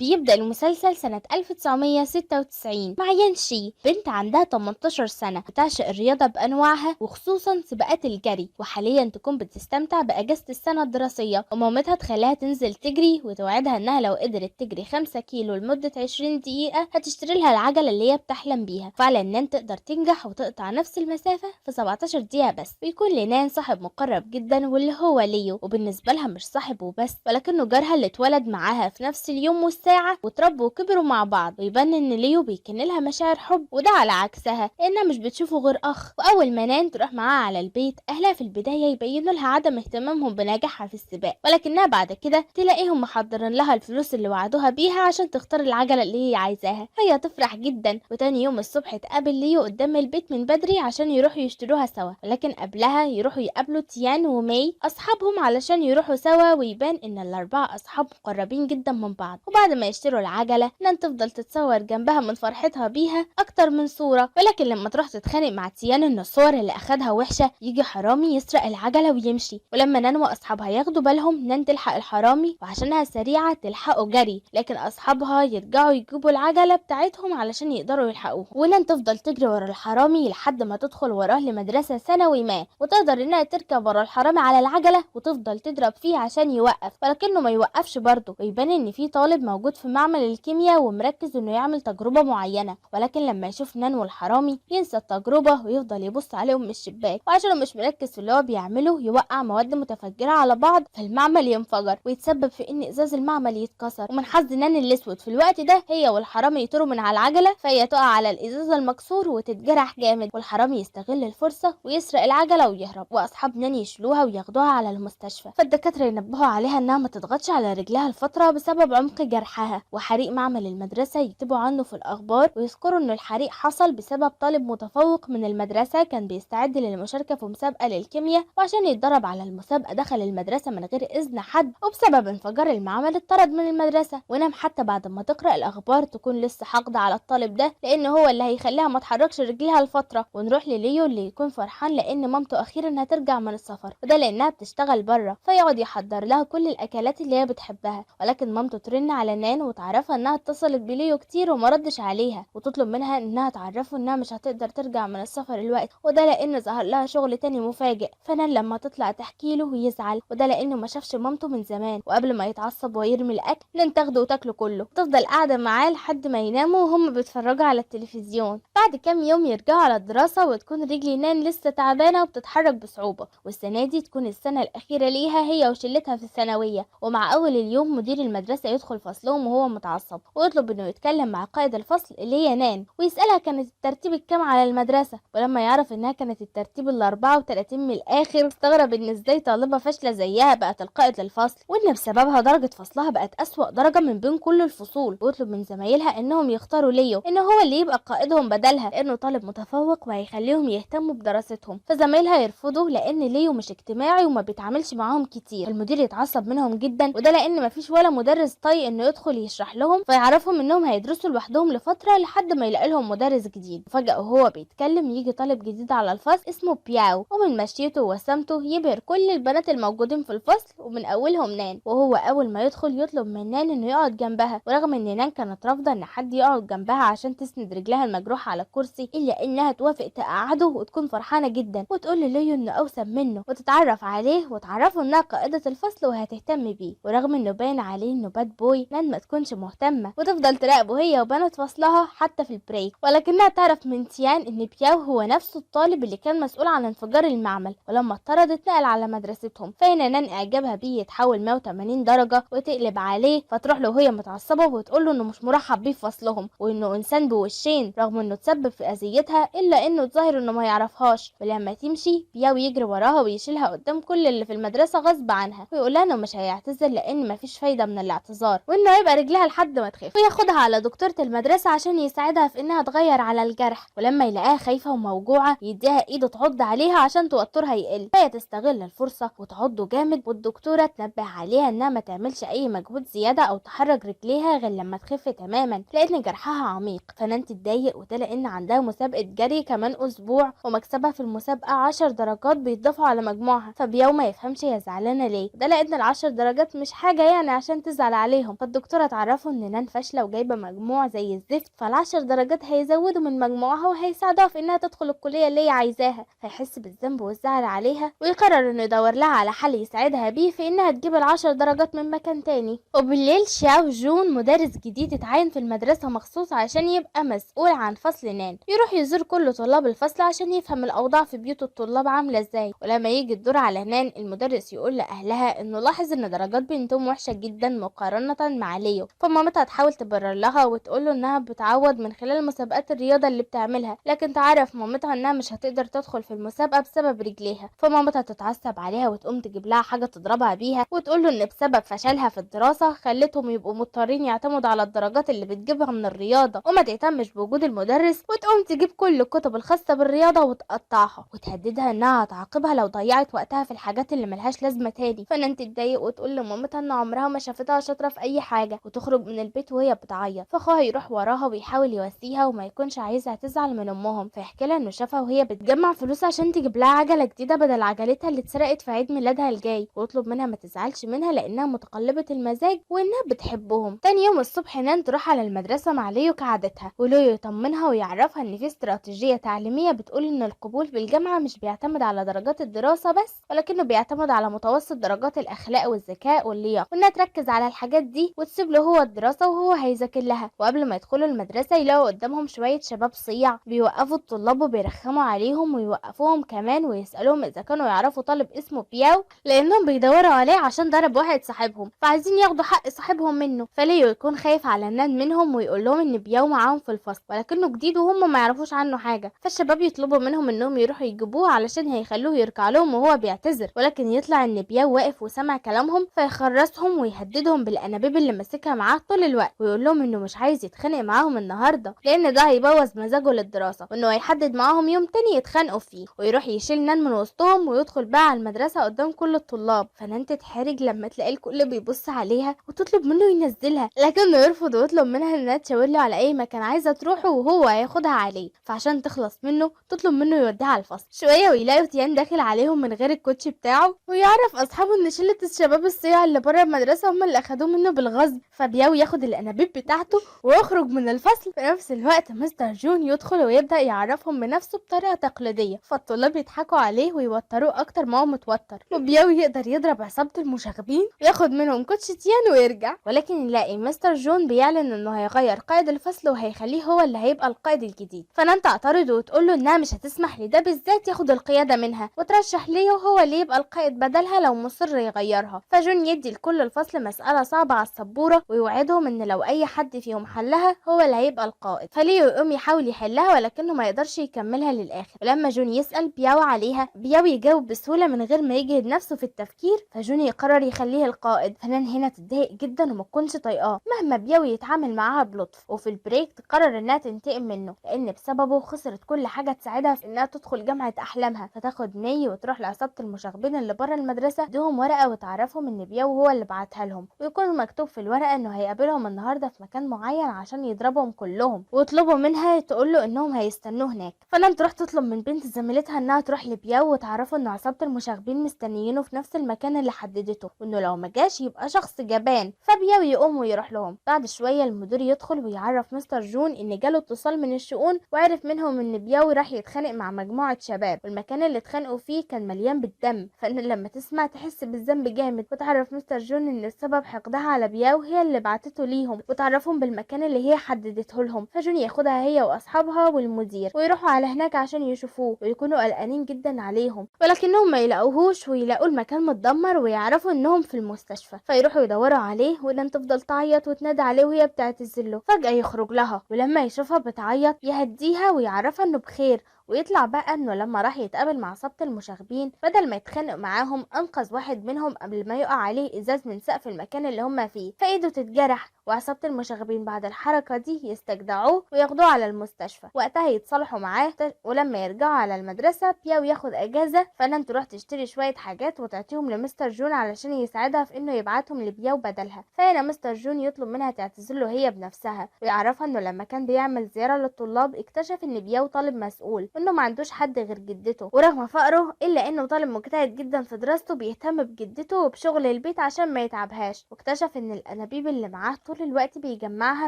بيبدأ المسلسل سنة 1996 مع يان شي، بنت عندها 18 سنة بتعشق الرياضة بأنواعها وخصوصا سباقات الجري، وحاليا تكون بتستمتع بأجازة السنة الدراسية، ومامتها تخليها تنزل تجري وتوعدها انها لو قدرت تجري 5 كيلو لمدة 20 دقيقة هتشتري لها العجلة اللي هي بتحلم بيها. فعلا نان تقدر تنجح وتقطع نفس المسافة في 17 دقيقة بس. ويكون لنان صاحب مقرب جدا واللي هو ليو، وبالنسبة لها مش صاحب وبس ولكنه جارها اللي اتولد معاها في نفس اليوم والساعة وتربوا وكبروا مع بعض. ويبان ان ليو بيكن لها مشاعر حب، وده على عكسها لانها مش بتشوفه غير اخ. واول ما نان تروح معاها على البيت اهلها في البداية يبينوا لها عدم اهتمامهم بنجاحها في السباق، ولكنها بعد كده تلاقيهم محضرين لها الفلوس اللي وعدوها بيها عشان تختار العجلة اللي هي عايزاها. هي تفرح جدا، وتاني يوم الصبح تقابل ليو قدام البيت من بدري عشان يروحوا يشتروها سوا، ولكن قبلها يروحوا يقابلوا تيان ومي اصحابهم علشان يروحوا سوا. ويبان ان الاربعة اصحاب مقربين جدا من بعض. وبعد ما يشتروا العجلة نان تفضل تتصور جنبها من فرحتها بيها اكتر من صورة، ولكن لما تروح تتخانق مع تيان ان الصور اللي اخدها وحشة يجي حرامي يسرق العجلة ويمشي. ولما نان واصحابها ياخدوا بالهم نان تلحق الحرامي وعشانها سريعة تلحقه جري، لكن اصحابها يرجعوا يجيبوا العجلة بتاعتهم علشان يقدروا يلحقوه. ونان تفضل تجري ورا الحرامي لحد ما تدخل وراه لمدرسة ثانوي ما، وتقدر انها تركب ورا الحرامي على العجلة وتفضل تضرب فيه عشان يوقف، ولكنه ما يوقفش برضه. ويبان ان في طالب موجود في معمل الكيمياء ومركز انه يعمل تجربة معينة، ولكن لما يشوف نان والحرامي ينسى التجربة ويفضل يبص عليهم من الشباك، وعشانه مش مركز في اللي هو بيعمله يوقع مواد متفجرة على بعض فالمعمل ينفجر ويتسبب في ان ازاز المعمل يتكسر. ومن حظ نان الاسود في الوقت ده هي والحرامي يطيروا من على العجلة، فهي تقع على الازاز المكسور وتتجرح جامد، والحرامي يستغل الفرصة ويسرق العجلة ويهرب، واصحاب نان يشيلوها وياخدوها على المستشفى. فالدكاترة ينبهوا عليها انها ما تضغطش على رجلها الفترة بسبب عمق جرحها. وحريق معمل المدرسة يكتبوا عنه في الاخبار ويذكروا ان الحريق حصل بسبب طالب متفوق من المدرسة كان بيستعد للمشاركة في مسابقة للكيمياء، وعشان يتدرب على المسابقة دخل المدرسة من غير اذن حد، وبسبب انفجار المعمل اتطرد من المدرسة ونام. حتى بعد ما تقرأ الاخبار تكون لسه حاقدة على الطالب ده لان هو اللي هيخليها ما تحركش رجليها لفترة. ونروح لليو اللي يكون فرحان لان مامته اخيرا هترجع من السفر، وده لانها بتشتغل بره، فيقعد يحضر لها كل الاكلات اللي هي بتحبها. ولكن مامته ترن على نان وتعرفها انها اتصلت بليو كتير وما ردش عليها، وتطلب منها انها تعرفه انها مش هتقدر ترجع من السفر الوقت، وده لان ظهر لها شغل تاني مفاجئ. فنان لما تطلع تحكي له ويزعل، وده لانه ما شافش مامته من زمان، وقبل ما يتعصب ويرمي الاكل نان تاخده وتاكله كله، تفضل قاعده معاه لحد ما يناموا وهم بيتفرجوا على التلفزيون. بعد كام يوم يرجعوا على الدراسه وتكون رجل نان لسه تعبانه وبتتحرك بصعوبه، والسنه دي تكون السنه الاخيره ليها هي وشلتها في الثانويه. ومع اول اليوم مدير المدرسه يدخل فصلهم وهو متعصب ويطلب انه يتكلم مع قائد الفصل اللي هي نان ويسالها كانت الترتيب الكام على المدرسه. ولما يعرف انها كانت الترتيب ال 34 من الاخر استغرب ان ازاي طالبه فاشله زيها بقت القائد للفصل، وان بسببها درجه فصلها بقت اسوأ درجه من بين كل الفصول. ويطلب من زمايلها انهم يختاروا ليو انه هو اللي يبقى قائدهم بدلها لانه طالب متفوق وهيخليهم يهتموا بدراستهم. فزمايلها يرفضوا لان ليو مش اجتماعي وما بيتعاملش معاهم كتير. المدير يتعصب منهم جدا، وده لان مفيش ولا مدرس طايق انه يدخل يشرح لهم، فيعرفهم انهم هيدرسوا لوحدهم لفتره لحد ما يلاقي لهم مدرس جديد. وفجاه وهو بيتكلم يجي طالب جديد على الفصل اسمه بياو، ومن مشيته ووسامته يبهر كل البنات الموجودين في الفصل ومن اولهم نان. وهو اول ما يدخل يطلب من نان انه يقعد جنبها، ورغم ان نان كانت رافضه ان حد يقعد جنبها عشان تسند رجلها المجروحه على الكرسي، الا انها توافق تقعده وتكون فرحانه جدا وتقول لليو انه اوسم منه وتتعرف عليه وتعرفه انها قائده الفصل وهتهتم بيه. ورغم انه باين عليه انه باد بوي نان ما تكونش مهتمه وتفضل تراقبه هي وبنات فصلها حتى في البريك، ولكنها تعرف من تيان ان بياو هو نفسه الطالب اللي كان مسؤول عن انفجار المعمل، ولما اتطرد اتنقل على مدرستهم. فهنا نان اعجابها بيه يتحول 180 درجه وتقلب عليه، فتروح له وهي متعصبه وتقول له انه مش مرحب بيه في فصلهم وانه انسان بوشين، رغم انه تسبب في اذيتها الا انه ظاهر انه ما يعرفهاش. ولما تمشي بياو يجري وراها ويشيلها قدام كل اللي في المدرسه غصب عنها، ويقول لها انه مش هيعتذر لان مفيش فايده من الاعتذار، وانه هيبقى رجلها لحد ما تخف، وياخدها على دكتوره المدرسه عشان يساعدها في انها تغير على الجرح. ولما يلاقيها خايفه وموجوعه يديها ايده تعض عليها عشان توترها يقل، فهي تستغل الفرصه وتعضه جامد، والدكتوره تنبه عليها انها ما تعملش اي مجهود زياده او تحرك رجليها غير لما تخف تماما لان جرحها عميق. فنان تتضايق، وده لان عندها مسابقه جري كمان اسبوع ومكسبها في المسابقه 10 درجات بيتضافوا على مجموعها. فبيوم ما يفهمش هي زعلانه ليه، ده لان ال10 درجات مش حاجه يعني عشان تزعل عليهم. فالدكتور الدكتورة تعرفه ان نان فاشلة وجايبة مجموع زي الزفت، فال10 درجات هيزودوا من مجموعها وهيساعدوها في انها تدخل الكلية اللي هي عايزاها. فيحس بالذنب والزعل عليها ويقرر انه يدور لها على حل يساعدها بيه في انها تجيب ال10 درجات من مكان تاني. وبالليل شاو جون مدرس جديد اتعين في المدرسة مخصوص عشان يبقى مسؤول عن فصل نان، يروح يزور كل طلاب الفصل عشان يفهم الاوضاع في بيوت الطلاب عاملة ازاي. ولما يجي الدور على نان، المدرس يقول لاهلها انه لاحظ ان درجات بنتهم وحشة جدا مقارنة مع ليو. فمامتها تحاول تبرر لها وتقول له انها بتعوض من خلال مسابقات الرياضة اللي بتعملها، لكن تعرف مامتها انها مش هتقدر تدخل في المسابقة بسبب رجليها. فمامتها تتعصب عليها وتقوم تجيب لها حاجة تضربها بيها وتقول له ان بسبب فشلها في الدراسة خلتهم يبقوا مضطرين يعتمدوا على الدرجات اللي بتجيبها من الرياضة وما تهتمش بوجود المدرس، وتقوم تجيب كل الكتب الخاصة بالرياضة وتقطعها وتهددها انها هتعاقبها لو ضيعت وقتها في الحاجات اللي ملهاش لازمة تاني. فنان تتضايق وتقول لمامتها ان عمرها ما شافتها شاطرة في اي حاجة وتخرج من البيت وهي بتعيط. فاخوها يروح وراها ويحاول يواسيها وما يكونش عايزها تزعل من امهم، فيحكي لها انه شافها وهي بتجمع فلوس عشان تجيب لها عجلة جديدة بدل عجلتها اللي اتسرقت في عيد ميلادها الجاي، ويطلب منها ما تزعلش منها لانها متقلبة المزاج وانها بتحبهم. تاني يوم الصبح نان تروح على المدرسة مع ليو كعادتها، وليو يطمنها ويعرفها ان في استراتيجية تعليمية بتقول ان القبول في الجامعة مش بيعتمد على درجات الدراسة بس، ولكنه بيعتمد على متوسط درجات الاخلاق والذكاء واللياقة، وانها تركز على الحاجات دي وتسيب له هو الدراسة وهو هيذاكر لها. وقبل ما يدخلوا المدرسة يلاقوا قدامهم شوية شباب صيع بيوقفوا الطلاب وبيرخموا عليهم ويوقفوهم كمان ويسألوهم اذا كانوا يعرفوا طالب اسمه بياو، لانهم بيدوروا عليه عشان ضرب واحد صاحبهم فعايزين ياخدوا حق صاحبهم منه. فليو يكون خايف على نان منهم ويقول لهم ان بياو معاهم في الفصل ولكنه جديد وهم ما يعرفوش عنه حاجة. فالشباب يطلبوا منهم انهم يروحوا يجيبوه علشان هيخلوه يركع لهم وهو بيعتذر، ولكن يطلع ان بياو واقف وسمع كلامهم فيخرسهم ويهددهم بالانابيب اللي ماسكها معاه طول الوقت، ويقول لهم انه مش عايز يتخانق معاهم النهارده لان ده هيبوظ مزاجه للدراسة، وانه هيحدد معاهم يوم تاني يتخانقوا فيه. ويروح يشيل نان من وسطهم ويدخل بقى على المدرسة قدام كل الطلاب. فنان تتحرج لما تلاقي الكل بيبص عليها وتطلب منه ينزلها، لكنه يرفض ويطلب منها انها تشاور له على اي مكان عايزة تروحه وهو هياخدها عليه. فعشان تخلص منه تطلب منه يوديها على الفصل. شوية ويلاقوا تيان داخل عليهم من غير الكوتشي بتاعه، ويعرف اصحابه ان شلة الشباب الصيع اللي بره المدرسة هم اللي اخدوه منه بالغصب. فبياو ياخد الانابيب بتاعته ويخرج من الفصل. في نفس الوقت مستر جون يدخل ويبدأ يعرفهم بنفسه بطريقة تقليدية، فالطلاب يضحكوا عليه ويوتروه اكتر ما هو متوتر، وبياو يقدر يضرب عصابة المشاغبين وياخد منهم كوتشي تيان ويرجع. ولكن يلاقي مستر جون بيعلن انه هيغير قائد الفصل وهيخليه هو اللي هيبقى القائد الجديد. فنان تعترض وتقول له انها مش هتسمح لده بالذات ياخد القيادة منها، وترشح ليه هو اللي يبقى القائد بدلها لو مصر يغيرها. فجون يدي لكل الفصل مسألة صعبة على السبورة ويوعدهم ان لو اي حد فيهم حلها هو اللي هيبقى القائد. فليو يقوم يحاول يحلها ولكنه ما يقدرش يكملها للاخر. ولما جون يسأل بياو عليها بياو يجاوب بسهولة من غير ما يجهد نفسه في التفكير، فجون يقرر يخليه القائد. فنان هنا تتضايق جدا وما تكونش طايقاه مهما بياو يتعامل معاها بلطف. وفي البريك تقرر انها تنتقم منه لان بسببه خسرت كل حاجة تساعدها في انها تدخل جامعة احلامها. فتاخد مي وتروح لعصابة المشاغبين اللي بره المدرسة تديهم ورقة وتعرفهم ان بياو هو اللي بعتها لهم، ويكون مكتوب في الورقة انه هيقابلهم النهاردة في مكان معين عشان يضربهم كلهم، ويطلبوا منها تقول له انهم هيستنوه هناك. فنان تروح تطلب من بنت زميلتها انها تروح لبياو وتعرفه ان عصابة المشاغبين مستنيينه في نفس المكان اللي حددته، وانه لو ما جاش يبقى شخص جبان. فبياو يقوم ويروح لهم. بعد شوية المدير يدخل ويعرف مستر جون ان جاله اتصال من الشؤون وعرف منهم ان بياو راح يتخانق مع مجموعة شباب، والمكان اللي اتخانقوا فيه كان مليان بالدم. فان لما تسمع تحس بالذنب جامد، وتعرف مستر جون ان السبب حقدها على بياو هي اللي بعتته ليهم، وتعرفهم بالمكان اللي هي حددته لهم. فجون ياخدها هي واصحابها والمدير ويروحوا على هناك عشان يشوفوه، ويكونوا قلقانين جدا عليهم ولكنهم ما يلاقوهوش ويلاقوا المكان متدمر ويعرفوا انهم في المستشفى. فيروحوا يدوروا عليه ولن تفضل تعيط وتنادي عليه وهي بتعتذر له. فجأة يخرج لها ولما يشوفها بتعيط يهديها ويعرفها انه بخير. ويطلع بقى انه لما راح يتقابل مع عصابة المشاغبين بدل ما يتخانق معاهم انقذ واحد منهم قبل ما يقع عليه ازاز من سقف المكان اللي هم فيه فايده تتجرح. وعصابة المشاغبين بعد الحركة دي يستجدعوه وياخدوه على المستشفى. وقتها يتصالحوا معاه ولما يرجعوا على المدرسة بياو ياخد اجازة. فنان تروح تشتري شوية حاجات وتعطيهم لمستر جون علشان يساعدها في انه يبعتهم لبياو بدلها. فهنا مستر جون يطلب منها تعتذر له هي بنفسها، ويعرفها انه لما كان بيعمل زيارة للطلاب اكتشف ان بياو طالب مسؤول انه ما عندوش حد غير جدته، ورغم فقره الا انه طالب مجتهد جدا في دراسته بيهتم بجدته وبشغل البيت عشان ما يتعبهاش. واكتشف ان الانابيب اللي معاه طول الوقت بيجمعها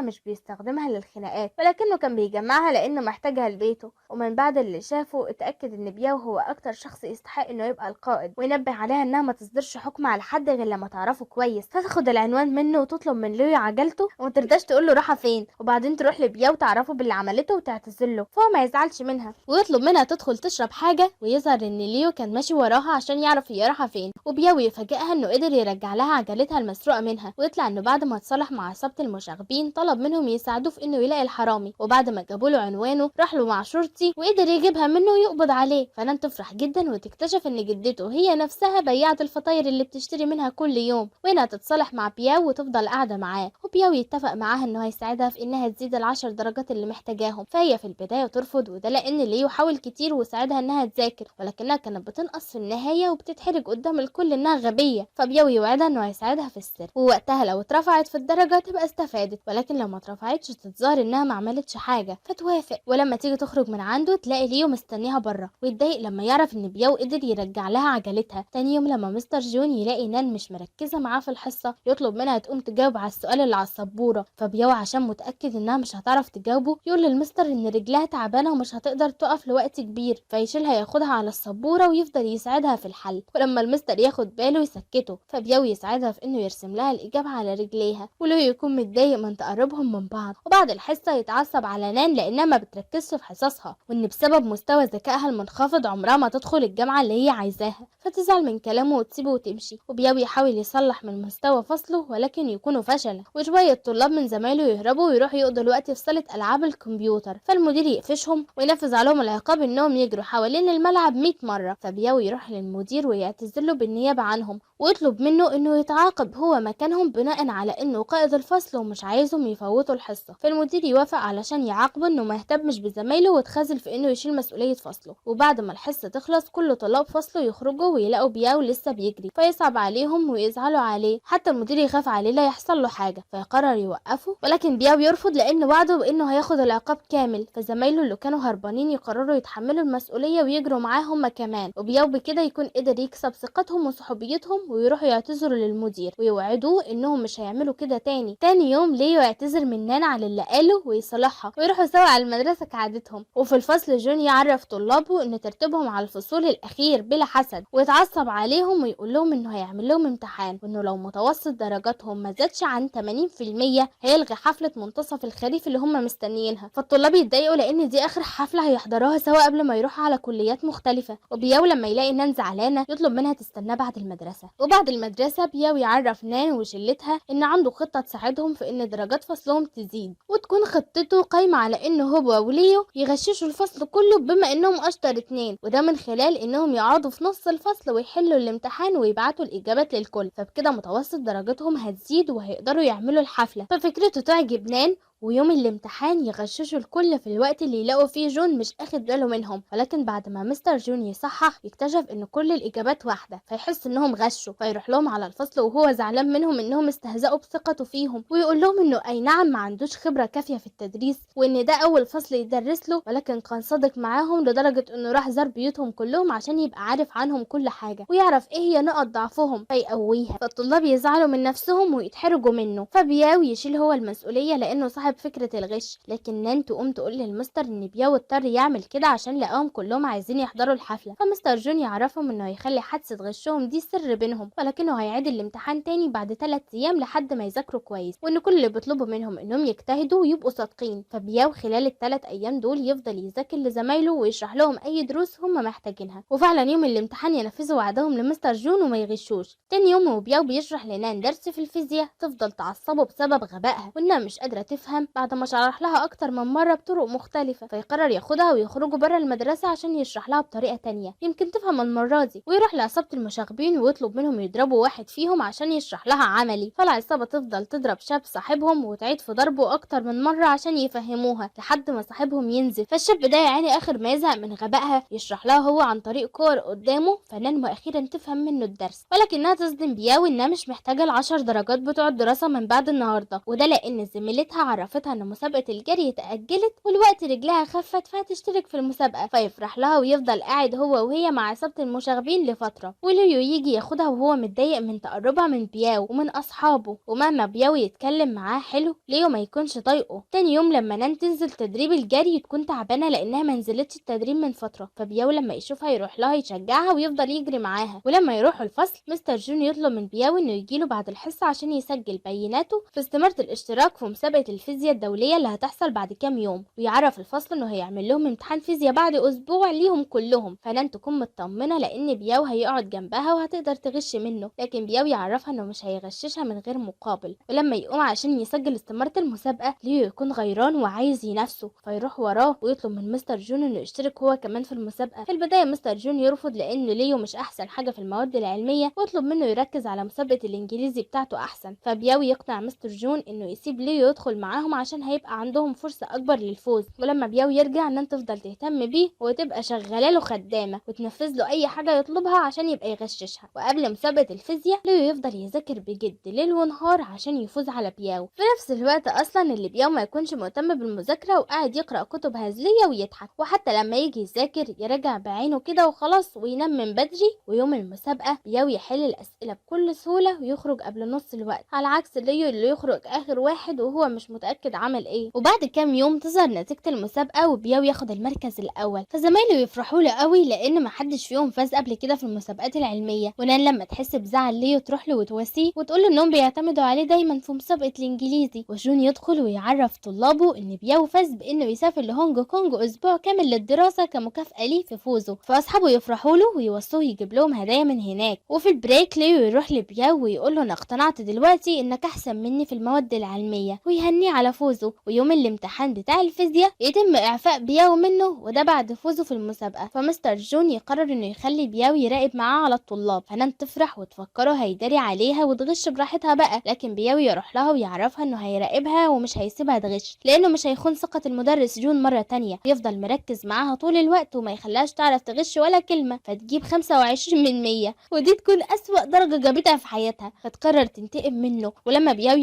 مش بيستخدمها للخناقات، ولكنه كان بيجمعها لانه محتاجها لبيته. ومن بعد اللي شافه اتاكد ان بياو هو اكتر شخص يستحق انه يبقى القائد، وينبه عليها انها ما تصدرش حكم على حد غير لما تعرفه كويس. فتاخد العنوان منه وتطلب من ليو عجلته وما ترضاش تقول له راحه فين، وبعدين تروح لبياو تعرفه باللي عملته وتعتذر له، فهو ما يزعلش منها ويطلب منها تدخل تشرب حاجه. ويظهر ان ليو كان ماشي وراها عشان يعرف هي رايحه فين، وبياو يفاجئها انه قدر يرجع لها عجلتها المسروقه منها. ويطلع انه بعد ما اتصالح مع عصابه المشاغبين طلب منهم يساعدوه في انه يلاقي الحرامي، وبعد ما جابوا له عنوانه راح له مع شرطي وقدر يجيبها منه ويقبض عليه. فنان تفرح جدا وتكتشف ان جدته هي نفسها بياعه الفطاير اللي بتشتري منها كل يوم، وهنا تتصالح مع بياو وتفضل قاعده معاه. وبياو يتفق معاها انه هيساعدها في انها تزيد ال10 درجات اللي محتاجاهم. فهي في البدايه ترفض، وده لان ليو حاول كتير وساعدها انها تذاكر، ولكنها كانت بتنقص في النهايه وبتتحرج قدام الكل انها غبيه. فبياو يوعدها انه هيساعدها في السر، ووقتها لو اترفعت في الدرجه تبقى استفادت، ولكن لو ما اترفعتش تتظاهر انها ما عملتش حاجه فتوافق. ولما تيجي تخرج من عنده تلاقي ليو مستنيها بره، ويتضايق لما يعرف ان بياو قدر يرجع لها عجلتها. تاني يوم لما مستر جون يلاقي نان مش مركزه معاه في الحصه يطلب منها تقوم تجاوب على السؤال اللي على السبوره. فبياو عشان متاكد انها مش هتعرف تجاوبه يقول للمستر ان رجلها تعبانه ومش هتقدر تقف لوقت كبير، فيشيلها ياخدها على السبوره ويفضل يساعدها في الحل. ولما المستر ياخد باله يسكته، فبياو يساعدها في انه يرسم لها الاجابه على رجليها، ولو يكون متضايق من تقربهم من بعض. وبعد الحصه يتعصب على نان لانها ما بتركزش في حصصها، وان بسبب مستوى ذكائها المنخفض عمرها ما تدخل الجامعه اللي هي عايزاها، فتزعل من كلامه وتسيبه وتمشي. وبياو يحاول يصلح من مستوى فصله ولكن يكونوا فشل، وشويه طلاب من زمايله يهربوا ويروحوا يقضوا الوقت في صاله العاب الكمبيوتر. فالمدير يقفشهم وينفذ عليهم العقاب انهم يجروا حوالين الملعب 100 مره. فبياو يروح للمدير ويعتذر له بالنيابه عنهم، ويطلب منه انه يتعاقب هو مكانهم بناء على انه قائد الفصل ومش عايزهم يفوتوا الحصه. فالمدير يوافق علشان يعاقبه انه ما يهتمش بزمايله وتخاذل في انه يشيل مسؤوليه فصله. وبعد ما الحصه تخلص كل طلاب فصله يخرجوا ويلاقوا بياو لسه بيجري، فيصعب عليهم ويزعلوا عليه، حتى المدير يخاف عليه لا يحصل له حاجه فيقرر يوقفه. ولكن بياو يرفض لان وعده بانه هياخد العقاب كامل. فزمايله اللي كانوا هربانين يقرروا يتحملوا المسؤوليه ويجروا معاه هم كمان، وبياو بكده يكون قدر يكسب ثقتهم وصحوبيتهم ويروحوا يعتذروا للمدير ويوعدوه انهم مش هيعملوا كده تاني. تاني يوم ليو يعتذر من نانا على اللي قاله ويصلحها، ويروحوا سوا على المدرسه كعادتهم. وفي الفصل جون يعرف طلابه ان ترتيبهم على الفصول الاخير بلا حسد، ويتعصب عليهم ويقول لهم انه هيعمل لهم امتحان، وانه لو متوسط درجاتهم ما زادش عن 80% هيلغي حفله منتصف الخريف اللي هم مستنيينها. فالطلاب يتضايقوا لان دي اخر حفله هيحضروها سوا قبل ما يروحوا على كليات مختلفه. وبياو لما يلاقي نان زعلانه يطلب منها تستناه بعد المدرسه. وبعد المدرسه بياو يعرف نان وشلتها ان عنده خطه تساعدهم في ان درجات فصلهم تزيد، وتكون خطته قايمه على انه هو وليو يغششوا الفصل كله بما انهم اشطر اتنين، وده من خلال انهم يقعدوا في نص الفصل ويحلوا الامتحان ويبعتوا الاجابات للكل. فبكده متوسط درجاتهم هتزيد وهيقدروا يعملوا الحفله. ففكرته تعجب نان، ويوم الامتحان يغششوا الكل في الوقت اللي يلاقوا فيه جون مش اخد باله منهم. ولكن بعد ما مستر جون يصحح يكتشف ان كل الاجابات واحده، فيحس انهم غشوا، فيروح لهم على الفصل وهو زعلان منهم انهم استهزأوا بثقته فيهم، ويقول لهم انه اي نعم ما عندوش خبره كافيه في التدريس، وان ده اول فصل يدرس له، ولكن كان صادق معاهم لدرجه انه راح زار بيوتهم كلهم عشان يبقى عارف عنهم كل حاجه ويعرف ايه هي نقط ضعفهم فيقويها. فالطلاب يزعلوا من نفسهم ويتحرجوا منه، فبياو يشيل هو المسؤوليه لانه صاحب فكرة الغش. لكن نان تقوم تقول للمستر ان بياو اضطر يعمل كده عشان لقاهم كلهم عايزين يحضروا الحفلة. فمستر جون يعرفهم انه هيخلي حادثة غشهم دي سر بينهم، ولكنه هيعيد الامتحان تاني بعد 3 ايام لحد ما يذاكروا كويس، وان كل اللي بيطلبوا منهم انهم يجتهدوا ويبقوا صادقين. فبياو خلال ال3 ايام دول يفضل يذاكر لزمايله ويشرح لهم اي دروس هم محتاجينها. وفعلا يوم الامتحان ينفذوا وعدهم لمستر جون وما يغشوش. تاني يوم وبياو بيشرح لنان درس في الفيزياء تفضل تعصبه بسبب غبائها وانها مش قادرة تفهم بعد ما شرح لها اكتر من مرة بطرق مختلفة. فيقرر ياخدها ويخرجوا بره المدرسة عشان يشرح لها بطريقة تانية يمكن تفهم المرة دي، ويروح لعصابة المشاغبين ويطلب منهم يضربوا واحد فيهم عشان يشرح لها عملي. فالعصابة تفضل تضرب شاب صاحبهم وتعيد في ضربه اكتر من مرة عشان يفهموها لحد ما صاحبهم ينزل. فالشاب ده يعني اخر ما يزهق من غبائها يشرح لها هو عن طريق كور قدامه، فنان واخيرا تفهم منه الدرس، ولكنها تصدم بياو انها مش محتاجة ال10 درجات بتوع الدراسة من بعد النهاردة، وده لان زميلتها عرفتها ان مسابقة الجري اتأجلت والوقت رجلها خفت فهتشترك في المسابقة، فيفرح لها ويفضل قاعد هو وهي مع عصابة المشاغبين لفترة، وليو يجي ياخدها وهو متضايق من تقربها من بياو ومن اصحابه، ومهما بياو يتكلم معاه حلو ليو ما يكونش طايقه. تاني يوم لما نان تنزل تدريب الجري تكون تعبانة لانها ما نزلتش التدريب من فترة، فبياو لما يشوفها يروح لها يشجعها ويفضل يجري معاها. ولما يروحوا الفصل مستر جون يطلب من بياو انه يجيله بعد الحصة عشان يسجل بياناته في استمارة الاشتراك في مسابقة الفيزياء الدولية اللي هتحصل بعد كام يوم، ويعرف الفصل انه هيعمل لهم امتحان فيزياء بعد اسبوع ليهم كلهم. فنان تكون مطمنة لان بياو هيقعد جنبها وهتقدر تغش منه، لكن بياو يعرفها انه مش هيغششها من غير مقابل. ولما يقوم عشان يسجل استمارة المسابقة ليو يكون غيران وعايز ينافسه، فيروح وراه ويطلب من مستر جون انه يشترك هو كمان في المسابقة. في البداية مستر جون يرفض لان ليو مش احسن حاجة في المواد العلمية، ويطلب منه يركز على مسابقة الانجليزي بتاعته احسن. فبياو يقنع مستر جون انه يسيب ليو يدخل معاهم عشان هيبقى عندهم فرصة اكبر للفوز. ولما بياو يرجع نان تفضل تهتم بيه وتبقى شغاله له خدامة وتنفذ له اي حاجة يطلبها عشان يبقى يغششها. وقبل مسابقة الفيزياء ليو يفضل يذاكر بجد ليل ونهار عشان يفوز على بياو، في نفس الوقت اصلا اللي بياو ما يكونش مهتم بالمذاكرة وقاعد يقرأ كتب هزلية ويضحك، وحتى لما يجي يذاكر يراجع بعينه كده وخلاص وينام من بدري. ويوم المسابقة بياو يحل الأسئلة بكل سهولة ويخرج قبل نص الوقت، على عكس ليو اللي يخرج آخر واحد وهو مش متأكد عمل ايه. وبعد كام يوم تظهر نتيجة المسابقة وبياو ياخد المركز الأول، فزمايله يفرحوا له قوي لأن محدش فيهم فاز قبل كده في المسابقات العلمية. ونان لما تحس بزعل ليو تروح له وتواسيه وتقول له انهم بيعتمدوا عليه دايما في مسابقة الإنجليزي. وجون يدخل ويعرف طلابه ان بياو فاز بانه يسافر لهونج كونج اسبوع كامل للدراسة كمكافأة ليه في فوزه، فاصحابه يفرحوا له ويوصوه يجيب لهم هدايا من هناك. وفي البريك ليو يروح لبياو ويقول له انا اقتنعت دلوقتي انك احسن مني في المواد العلمية ويهنيه على فوزه. ويوم الامتحان بتاع الفيزياء يتم اعفاء بياو منه وده بعد فوزه في المسابقة، فمستر جون يقرر انه يخلي بياو يراقب معاه على الطلاب. فنان تفرح وتفكره هيداري عليها وتغش براحتها بقى، لكن بياو يروح لها ويعرفها انه هيراقبها ومش هيسيبها تغش لانه مش هيخون ثقة المدرس جون مرة تانية، يفضل مركز معاها طول الوقت وما يخليهاش تعرف تغش ولا كلمة، فتجيب 25%، ودي تكون أسوأ درجة جابتها في حياتها، فتقرر تنتقم منه. ولما بياو